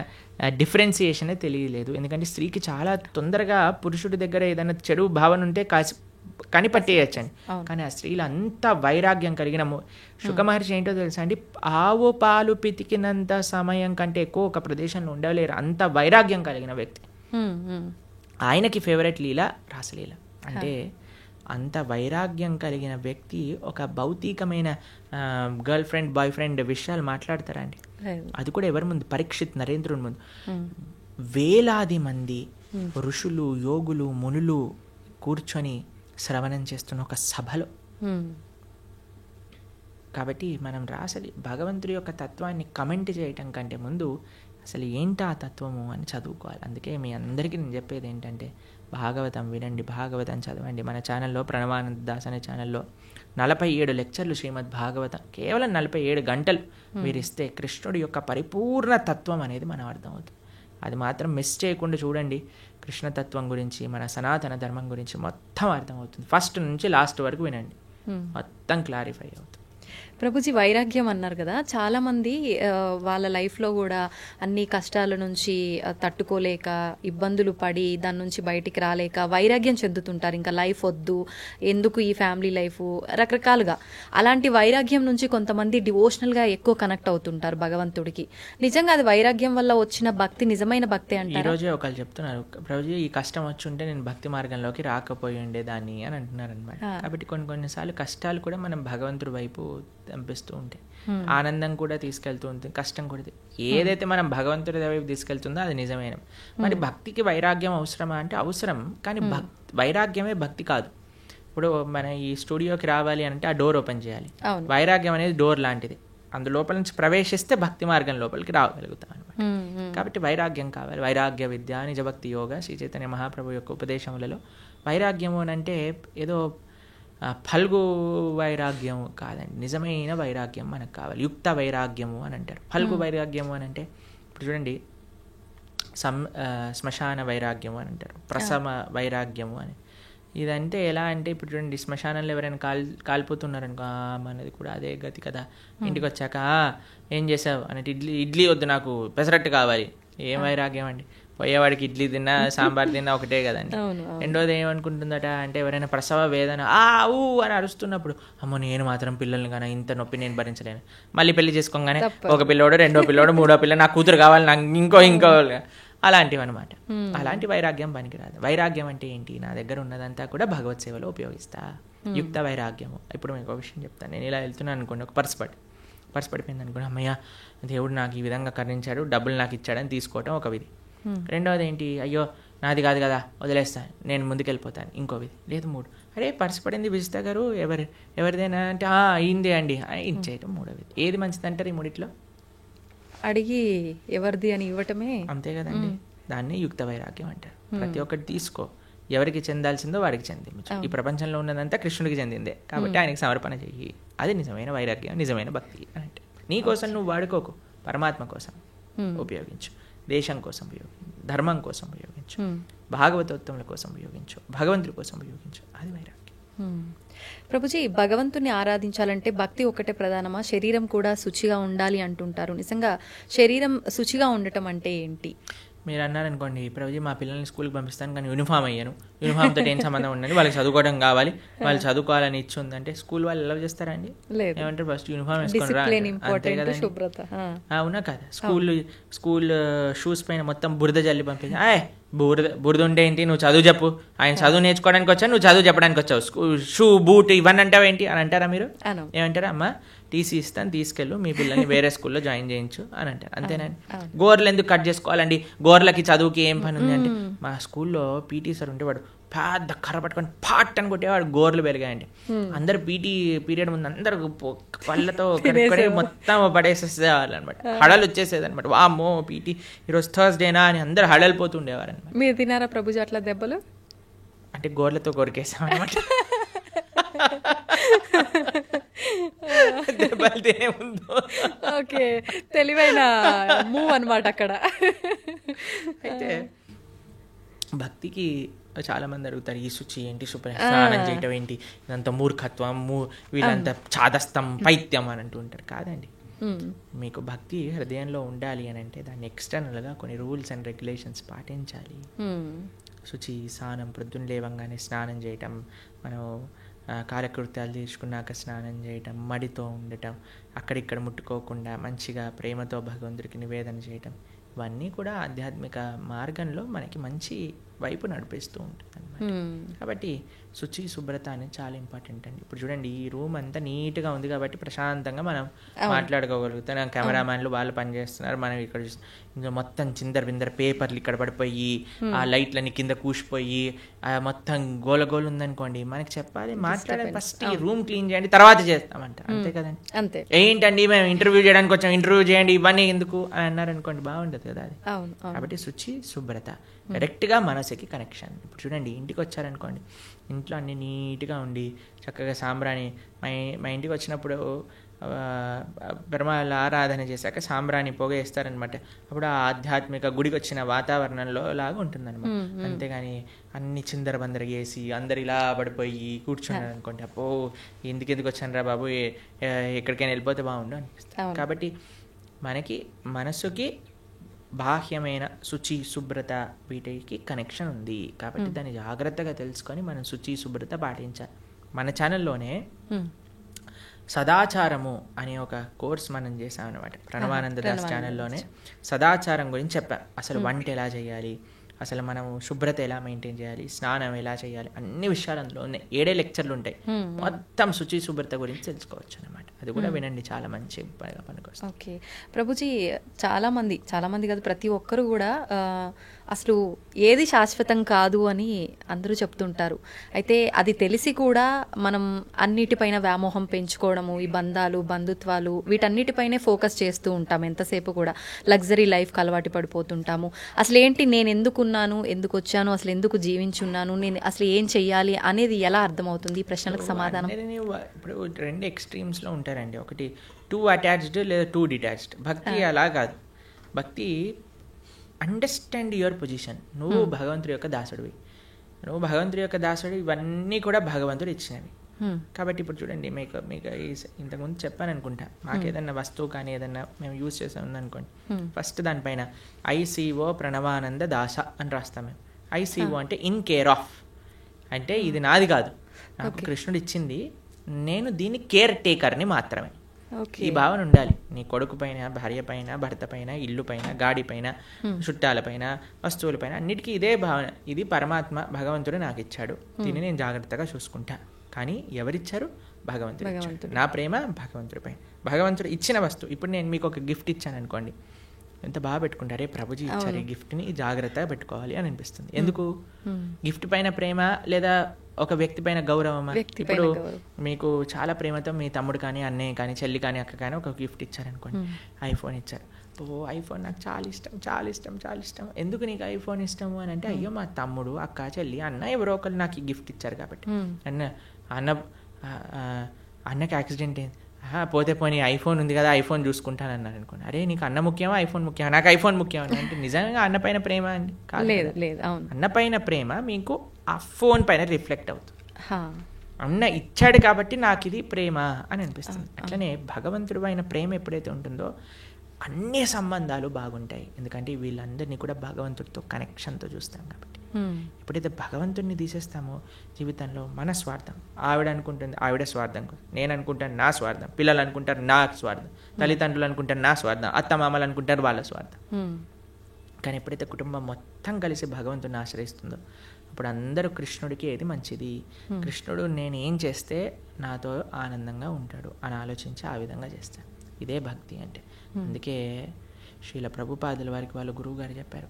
డిఫరెన్సియేషనే తెలియలేదు. ఎందుకంటే స్త్రీకి చాలా తొందరగా పురుషుడి దగ్గర ఏదైనా చెడు భావన ఉంటే కనిపట్టేయచ్చండి. కానీ ఆ స్త్రీలు అంత వైరాగ్యం కలిగిన శుకమహర్షి ఏంటో తెలుసా అండి? ఆవు పాలు పితికినంత సమయం కంటే ఎక్కువ ఒక ప్రదేశంలో ఉండలేరు, అంత వైరాగ్యం కలిగిన వ్యక్తి. ఆయనకి ఫేవరెట్ లీల రాసలీల. అంటే అంత వైరాగ్యం కలిగిన వ్యక్తి ఒక భౌతికమైన గర్ల్ ఫ్రెండ్ బాయ్ ఫ్రెండ్ విషయాలు మాట్లాడతారా అండి? అది కూడా ఎవరి ముందు? పరీక్షిత్ నరేంద్రుని ముందు. వేలాది మంది ఋషులు, యోగులు, మునులు కూర్చొని శ్రవణం చేస్తున్న ఒక సభలో. కాబట్టి మనం రాసలి భగవంతుడి యొక్క తత్వాన్ని కమెంట్ చేయటం కంటే ముందు అసలు ఏంటి ఆ తత్వము అని చదువుకోవాలి. అందుకే మీ అందరికీ నేను చెప్పేది ఏంటంటే భాగవతం వినండి, భాగవతం చదవండి. మన ఛానల్లో ప్రణవానంద దాస్ అనే ఛానల్లో 47 లెక్చర్లు శ్రీమద్ భాగవతం, కేవలం 47 గంటలు మీరు ఇస్తే కృష్ణుడి యొక్క పరిపూర్ణ తత్వం అనేది మనం అర్థమవుతుంది. అది మాత్రం మిస్ చేయకుండా చూడండి. కృష్ణతత్వం గురించి, మన సనాతన ధర్మం గురించి మొత్తం అర్థమవుతుంది. ఫస్ట్ నుంచి లాస్ట్ వరకు వినండి, మొత్తం క్లారిఫై అవుతుంది. ప్రభుజీ, వైరాగ్యం అన్నారు కదా, చాలామంది వాళ్ళ లైఫ్లో కూడా అన్ని కష్టాల నుంచి తట్టుకోలేక ఇబ్బందులు పడి దాని నుంచి బయటికి రాలేక వైరాగ్యం చెందుతుంటారు. ఇంకా లైఫ్ వద్దు, ఎందుకు ఈ ఫ్యామిలీ లైఫ్, రకరకాలుగా. అలాంటి వైరాగ్యం నుంచి కొంతమంది డివోషనల్గా ఎక్కువ కనెక్ట్ అవుతుంటారు భగవంతుడికి. నిజంగా అది వైరాగ్యం వల్ల వచ్చిన భక్తి నిజమైన భక్తి అంటారు. ఈరోజే ఒకళ్ళు చెప్తున్నారు, ప్రభుజీ ఈ కష్టం వచ్చి ఉంటే నేను భక్తి మార్గంలోకి రాకపోయి ఉండేదాన్ని అని అంటున్నారు అనమాట. కాబట్టి కొన్నిసార్లు కష్టాలు కూడా మనం భగవంతుడి వైపు పంపిస్తూ ఉంటాయి. ఆనందం కూడా తీసుకెళ్తూ ఉంటుంది, కష్టం కూడా. ఏదైతే మనం భగవంతుడి వైపు తీసుకెళ్తుందో అది నిజమైన. మరి భక్తికి వైరాగ్యం అవసరమా అంటే అవసరం, కానీ వైరాగ్యమే భక్తి కాదు. ఇప్పుడు మన ఈ స్టూడియోకి రావాలి అంటే ఆ డోర్ ఓపెన్ చేయాలి. వైరాగ్యం అనేది డోర్ లాంటిది, అందులోపల నుంచి ప్రవేశిస్తే భక్తి మార్గం లోపలికి రాగలుగుతాం అనమాట. కాబట్టి వైరాగ్యం కావాలి. వైరాగ్య విద్య, నిజభక్తి యోగ, శ్రీ చైతన్య మహాప్రభు యొక్క ఉపదేశములలో వైరాగ్యము అని అంటే ఏదో ఫల్గు వైరాగ్యం కాదండి. నిజమైన వైరాగ్యం మనకు కావాలి. యుక్త వైరాగ్యము అని అంటారు. ఫల్గు వైరాగ్యము అని అంటే ఇప్పుడు చూడండి, శ్మశాన వైరాగ్యము అని అంటారు, ప్రసమ వైరాగ్యము అని. ఇదంటే ఎలా అంటే ఇప్పుడు చూడండి, శ్మశానంలో ఎవరైనా కాలిపోతున్నారనుకో, మనది కూడా అదే గతి కదా. ఇంటికి వచ్చాక ఏం చేసావు అంటే ఇడ్లీ వద్దు, నాకు పెసరట్టు కావాలి. ఏం వైరాగ్యం అండి? పోయేవాడికి ఇడ్లీ తిన్నా సాంబార్ తిన్నా ఒకటే కదండి. రెండోది ఏమనుకుంటుందట అంటే ఎవరైనా ప్రసవ వేదన ఊ అని అరుస్తున్నప్పుడు, అమ్మో నేను మాత్రం పిల్లల్ని కానీ ఇంత నొప్పి నేను భరించలేను. మళ్ళీ పెళ్లి చేసుకోగానే ఒక పిల్లోడు, రెండో పిల్లోడు, మూడో పిల్ల, నా కూతురు కావాలి, నాకు ఇంకో అలాంటివి అనమాట. అలాంటి వైరాగ్యం పనికిరాదు. వైరాగ్యం అంటే ఏంటి? నా దగ్గర ఉన్నదంతా కూడా భగవత్ సేవలో ఉపయోగిస్తా. యుక్త వైరాగ్యము. ఇప్పుడు మీకు ఒక విషయం చెప్తాను. నేను ఇలా వెళ్తున్నాను అనుకోండి, ఒక పర్స్ పడిపోయింది అనుకోండి, అమ్మయ్య దేవుడు నాకు ఈ విధంగా కరుణించాడు, డబ్బులు నాకు ఇచ్చాడని తీసుకోవటం ఒక విధి. రెండవది ఏంటి? అయ్యో నాది కాదు కదా, వదిలేస్తాను, నేను ముందుకెళ్ళిపోతాను, ఇంకో విధి. లేదు మూడు, అరే పర్స్ పడింది విజితా గారు, ఎవరిదైనా అంటే అయిందే అండి ఇచ్చేయటం మూడో విధి. ఏది మంచిది అంటారు ఈ మూడిట్లో? అడిగి ఎవరిది అని ఇవ్వటమే. అంతే కదండి. దాన్ని యుక్త వైరాగ్యం అంటారు. ప్రతి ఒక్కటి తీసుకో, ఎవరికి చెందాల్సిందో వాడికి చెందించు. ఈ ప్రపంచంలో ఉన్నదంతా కృష్ణుడికి చెందిందే కాబట్టి ఆయనకి సమర్పణ చెయ్యి. అది నిజమైన వైరాగ్యం, నిజమైన భక్తి అని అంటే. నీ కోసం నువ్వు వాడుకోకు, పరమాత్మ కోసం ఉపయోగించు, దేశం కోసం ఉపయోగించు, ధర్మం కోసం ఉపయోగించు, భాగవతోత్తముల కోసం ఉపయోగించు, భగవంతుడి కోసం ఉపయోగించు. అది వైరాగ్యం. ప్రభుజీ, భగవంతుని ఆరాధించాలంటే భక్తి ఒకటే ప్రధానమా? శరీరం కూడా శుచిగా ఉండాలి అంటుంటారు. నిజంగా శరీరం శుచిగా ఉండటం అంటే ఏంటి? మీరు అన్నారనుకోండి, ప్రభుజీ మా పిల్లల్ని స్కూల్కి పంపిస్తాను కానీ యూనిఫామ్ అయ్యాను, యూనిఫామ్తో ఏం సంబంధం ఉండండి, వాళ్ళకి చదువుకోవడం కావాలి, వాళ్ళు చదువుకోవాలని ఇచ్చి ఉందంటే స్కూల్ వాళ్ళు ఎలా చేస్తారా అండి? ఏమంటారు? ఫస్ట్ యూనిఫామ్ వేసుకొని రా, అంతే కదండి. అవునా కదా? స్కూల్ షూస్ పైన మొత్తం బురద జల్లి పంపించి, బురద ఉంటే ఏంటి, నువ్వు చదువు చెప్పు, ఆయన చదువు నేర్చుకోవడానికి వచ్చావు, నువ్వు చదువు చెప్పడానికి వచ్చావు, షూ బూట్ ఇవన్నీ అంటావు ఏంటి అని అంటారా మీరు? ఏమంటారా? అమ్మ టీసీ ఇస్తాను, తీసుకెళ్ళు, మీ పిల్లల్ని వేరే స్కూల్లో జాయిన్ చేయించు అని అంటారు. అంతేనండి. గోర్లు ఎందుకు కట్ చేసుకోవాలండి? గోర్లకి చదువుకి ఏం పని ఉంది అంటే, మా స్కూల్లో పీటీ సార్ ఉంటే వాడు పెద్ద కర్ర పట్టుకొని పాట్ అని కొట్టేవాడు, గోర్లు పెరిగాయండి. అందరు పీటీ పీరియడ్ ముందు అందరు పళ్ళతో మొత్తం పడేసేసేవాళ్ళు అనమాట. హడలు వచ్చేసేది అనమాట. వామ్మో పీటీ ఈరోజు థర్స్డేనా అని అందరు హడలిపోతుండేవారు అనమాట. మీరు తినారా ప్రభుజీ అట్లా దెబ్బలు? అంటే గోర్లతో కొరికేసాం అనమాట. ఓకే, తెలివైన మూవ్ అనమాట అక్కడ. అయితే భక్తికి చాలా మంది అడుగుతారు, ఈ శుచి ఏంటి, స్నానం చేయటం ఏంటి, ఇదంతా మూర్ఖత్వం, వీళ్ళంతా చాదస్తం, పైత్యం అని అంటూ ఉంటారు. కాదండి, మీకు భక్తి హృదయంలో ఉండాలి అని అంటే దాన్ని ఎక్స్టర్నల్గా కొన్ని రూల్స్ అండ్ రెగ్యులేషన్స్ పాటించాలి. శుచి, స్నానం, ప్రొద్దున లేవంగానే స్నానం చేయటం, మనం కాలకృత్యాలు తీర్చుకున్నాక స్నానం చేయటం, మడితో ఉండటం, అక్కడిక్కడ ముట్టుకోకుండా మంచిగా ప్రేమతో భగవంతుడికి నివేదన చేయటం, ఇవన్నీ కూడా ఆధ్యాత్మిక మార్గంలో మనకి మంచి వైపు నడిపిస్తూ ఉంటుంది అనమాట. కాబట్టి శుచి శుభ్రత అనేది చాలా ఇంపార్టెంట్ అండి. ఇప్పుడు చూడండి, ఈ రూమ్ అంతా నీట్గా ఉంది కాబట్టి ప్రశాంతంగా మనం మాట్లాడుకోగలుగుతాం. కెమెరామ్యాన్లు వాళ్ళు పనిచేస్తున్నారు, మనం ఇక్కడ ఇంకా మొత్తం చిందర బిందర పేపర్లు ఇక్కడ పడిపోయి ఆ లైట్లన్నీ కింద కూసిపోయి మొత్తం గోలగోలు ఉందనుకోండి, మనకి చెప్పాలి మాట్లాడాలి, ఫస్ట్ ఈ రూమ్ క్లీన్ చేయండి తర్వాత చేస్తామంట. అంతే కదండి. అంతే. ఏంటండి మేము ఇంటర్వ్యూ చేయడానికి వచ్చాం, ఇంటర్వ్యూ చేయండి ఇవన్నీ ఎందుకు అని అన్నారు అనుకోండి, బాగుండదు కదా అది. కాబట్టి శుచి శుభ్రత డైరెక్ట్గా మనసుకి కనెక్షన్. ఇప్పుడు చూడండి, ఇంటికి వచ్చారనుకోండి, ఇంట్లో అన్ని నీట్గా ఉండి చక్కగా సాంబ్రాణి, మా ఇంటికి వచ్చినప్పుడు బ్రహ్మాల ఆరాధన చేశాక సాంబ్రాణి పొగ వేస్తారనమాట. అప్పుడు ఆ ఆధ్యాత్మిక గుడికి వచ్చిన వాతావరణంలో లాగా ఉంటుందన్నమాట. అంతేగాని అన్ని చిందర బందర వేసి అందరు ఇలా పడిపోయి కూర్చున్నారు అనుకోండి, అప్పో ఎందుకు వచ్చాను రా బాబు, ఎక్కడికైనా వెళ్ళిపోతే బాగుండు అనిపిస్తుంది. కాబట్టి మనకి మనసుకి బాహ్యమైన శుచి శుభ్రత వీటికి కనెక్షన్ ఉంది. కాబట్టి దాన్ని జాగ్రత్తగా తెలుసుకొని మనం శుచి శుభ్రత పాటించాలి. మన ఛానల్లోనే సదాచారము అనే ఒక కోర్స్ మనం చేసాం అనమాట. ప్రణవానంద దాస్ ఛానల్లోనే సదాచారం గురించి చెప్పాం. అసలు వంట ఎలా చేయాలి, అసలు మనం శుభ్రత ఎలా మెయింటైన్ చేయాలి, స్నానం ఎలా చేయాలి, అన్ని విషయాలు అందులో ఉన్నాయి. 7 లెక్చర్లు ఉంటాయి, మొత్తం శుచి శుభ్రత గురించి తెలుసుకోవచ్చు అనమాట. అది కూడా వినండి, చాలా మంచి పనికొస్తుంది. ఓకే ప్రభుజీ, చాలా మంది కాదు, ప్రతి ఒక్కరు కూడా అసలు ఏది శాశ్వతం కాదు అని అందరూ చెప్తుంటారు. అయితే అది తెలిసి కూడా మనం అన్నిటిపైన వ్యామోహం పెంచుకోవడము, ఈ బంధాలు బంధుత్వాలు వీటన్నిటిపైనే ఫోకస్ చేస్తూ ఉంటాము. ఎంతసేపు కూడా లగ్జరీ లైఫ్కి అలవాటు పడిపోతుంటాము. అసలు ఏంటి, నేను ఎందుకున్నాను, ఎందుకు వచ్చాను, అసలు ఎందుకు జీవించున్నాను, నేను అసలు ఏం చెయ్యాలి అనేది ఎలా అర్థమవుతుంది? ఈ ప్రశ్నలకు సమాధానం. ఇప్పుడు 2 ఎక్స్ట్రీమ్స్లో ఉంటారండి. ఒకటి టూ అటాచ్డ్ లేదా టూ డిటాచ్డ్. భక్తి అలా కాదు. భక్తి అండర్స్టాండ్ యువర్ పొజిషన్. నువ్వు భగవంతుడి యొక్క దాసుడివి, నువ్వు భగవంతుడి యొక్క దాసుడు, ఇవన్నీ కూడా భగవంతుడు ఇచ్చినవి. కాబట్టి ఇప్పుడు చూడండి, మీకు ఇంతకుముందు చెప్పాను అనుకుంటా, మాకు ఏదన్నా వస్తువు కానీ ఏదన్నా మేము యూజ్ చేసాం ఉందనుకోండి, ఫస్ట్ దానిపైన ICO ప్రణవానంద దాస అని రాస్తాం మేము. ICO అంటే ఇన్ కేర్ ఆఫ్, అంటే ఇది నాది కాదు, నాకు కృష్ణుడు ఇచ్చింది, నేను దీని కేర్ టేకర్ని మాత్రమే. ఈ భావన ఉండాలి. నీ కొడుకు పైన, భార్య పైన, భర్త పైన, ఇల్లు పైన, గాడి పైన, చుట్టాల పైన, వస్తువుల పైన, అన్నిటికీ ఇదే భావన. ఇది పరమాత్మ భగవంతుడు నాకు ఇచ్చాడు, దీన్ని నేను జాగ్రత్తగా చూసుకుంటా. కానీ ఎవరిచ్చారు? భగవంతుడు. నా ప్రేమ భగవంతుడి పైన. భగవంతుడు ఇచ్చిన వస్తువు. ఇప్పుడు నేను మీకు ఒక గిఫ్ట్ ఇచ్చాను అనుకోండి, ఎంత బాగా పెట్టుకుంటారే, ప్రభుజీ ఇచ్చారు ఈ గిఫ్ట్ని, జాగ్రత్తగా పెట్టుకోవాలి అని అనిపిస్తుంది. ఎందుకు? గిఫ్ట్ పైన ప్రేమ లేదా ఒక వ్యక్తి పైన గౌరవమా? ఇప్పుడు మీకు చాలా ప్రేమతో మీ తమ్ముడు కానీ, అన్నయ్య కానీ, చెల్లి కానీ, అక్క కానీ ఒక గిఫ్ట్ ఇచ్చారనుకోండి, ఐఫోన్ ఇచ్చారు. ఐఫోన్ నాకు చాలా ఇష్టం. ఎందుకు నీకు ఐఫోన్ ఇష్టము అని అంటే, అయ్యో మా తమ్ముడు, అక్క, చెల్లి, అన్న ఎవరో ఒకరు నాకు ఈ గిఫ్ట్ ఇచ్చారు కాబట్టి. అన్నకి యాక్సిడెంట్ అయింది, పోతే పోనీ ఐఫోన్ ఉంది కదా, ఐఫోన్ చూసుకుంటాను అన్నారు అనుకోండి. అరే నీకు అన్న ముఖ్యమా ఐఫోన్ ముఖ్యమా? నాకు ఐఫోన్ ముఖ్యం అని అంటే నిజంగా అన్న పైన ప్రేమ అండి? అన్న పైన ప్రేమ మీకు ఆ ఫోన్ పైన రిఫ్లెక్ట్ అవుతుంది. అన్న ఇచ్చాడు కాబట్టి నాకు ఇది ప్రేమ అని అనిపిస్తుంది. అట్లనే భగవంతుడు పైన ప్రేమ ఎప్పుడైతే ఉంటుందో అన్ని సంబంధాలు బాగుంటాయి. ఎందుకంటే వీళ్ళందరినీ కూడా భగవంతుడితో కనెక్షన్తో చూస్తాం కాబట్టి. ఎప్పుడైతే భగవంతుడిని తీసేస్తామో జీవితంలో మన స్వార్థం, ఆవిడ అనుకుంటుంది ఆవిడ స్వార్థం, నేను అనుకుంటాను నా స్వార్థం, పిల్లలు అనుకుంటారు నా స్వార్థం, తల్లిదండ్రులు అనుకుంటారు నా స్వార్థం, అత్తమామలు అనుకుంటారు వాళ్ళ స్వార్థం. కానీ ఎప్పుడైతే కుటుంబం మొత్తం కలిసి భగవంతుడిని ఆశ్రయిస్తుందో అప్పుడు అందరూ కృష్ణుడికి ఏది మంచిది, కృష్ణుడు నేను ఏం చేస్తే నాతో ఆనందంగా ఉంటాడు అని ఆలోచించి ఆ విధంగా చేస్తాను. ఇదే భక్తి అంటే. అందుకే శ్రీల ప్రభుపాదుల వారికి వాళ్ళ గురువు గారు చెప్పారు,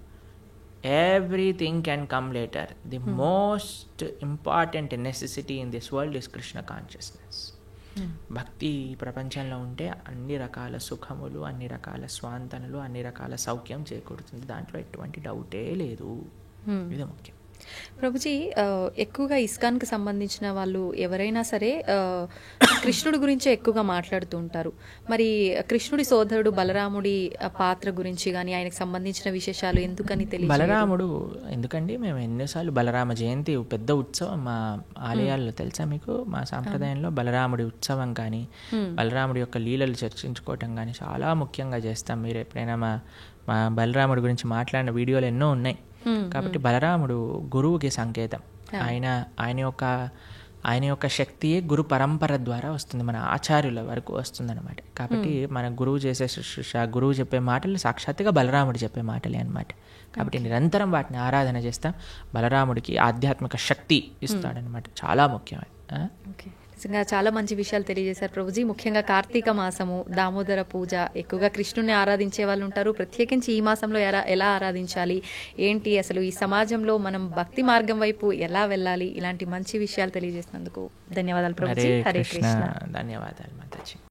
everything can come later, the most important necessity in this world is Krishna consciousness. భక్తి ప్రపంచంలో ఉంటే అన్ని రకాల సుఖములు, అన్ని రకాల స్వాంతనలు, అన్ని రకాల సౌఖ్యం చేకూరుతుంది. దాంట్లో ఎటువంటి డౌటే లేదు. ఇది ముఖ్యం. ప్రభుజీ, ఎక్కువగా ఇస్కాన్కి సంబంధించిన వాళ్ళు ఎవరైనా సరే కృష్ణుడి గురించే ఎక్కువగా మాట్లాడుతూ ఉంటారు. మరి కృష్ణుడి సోదరుడు బలరాముడి పాత్ర గురించి కానీ ఆయనకు సంబంధించిన విశేషాలు ఎందుకని తెలియదు? బలరాముడు ఎందుకండి, మేము ఎన్నోసార్లు బలరామ జయంతి పెద్ద ఉత్సవం మా ఆలయాల్లో తెలుసా మీకు? మా సాంప్రదాయంలో బలరాముడి ఉత్సవం కానీ బలరాముడి యొక్క లీలలు చర్చించుకోవటం కానీ చాలా ముఖ్యంగా చేస్తాం. మీరు ఎప్పుడైనా మా బలరాముడి గురించి మాట్లాడిన వీడియోలు ఎన్నో ఉన్నాయి. కాబట్టి బలరాముడు గురువుకి సంకేతం. ఆయన యొక్క శక్తియే గురు పరంపర ద్వారా వస్తుంది, మన ఆచార్యుల వరకు వస్తుంది అనమాట. కాబట్టి మన గురువు చేసే శుశ్రూష, గురువు చెప్పే మాటలు సాక్షాత్తుగా బలరాముడు చెప్పే మాటలే అనమాట. కాబట్టి నిరంతరం వాటిని ఆరాధన చేస్తాం. బలరాముడికి ఆధ్యాత్మిక శక్తి ఇస్తాడనమాట, చాలా ముఖ్యం. ఓకే, నిజంగా చాలా మంచి విషయాలు తెలియజేశారు ప్రభుజీ. ముఖ్యంగా కార్తీక మాసము, దామోదర పూజ, ఎక్కువగా కృష్ణుని ఆరాధించే వాళ్ళు ఉంటారు. ప్రత్యేకించి ఈ మాసంలో ఎలా ఆరాధించాలి, ఏంటి అసలు ఈ సమాజంలో మనం భక్తి మార్గం వైపు ఎలా వెళ్ళాలి, ఇలాంటి మంచి విషయాలు తెలియజేసినందుకు ధన్యవాదాలు ప్రభుజీ. హరే కృష్ణ. ధన్యవాదాలు మాతాజీ.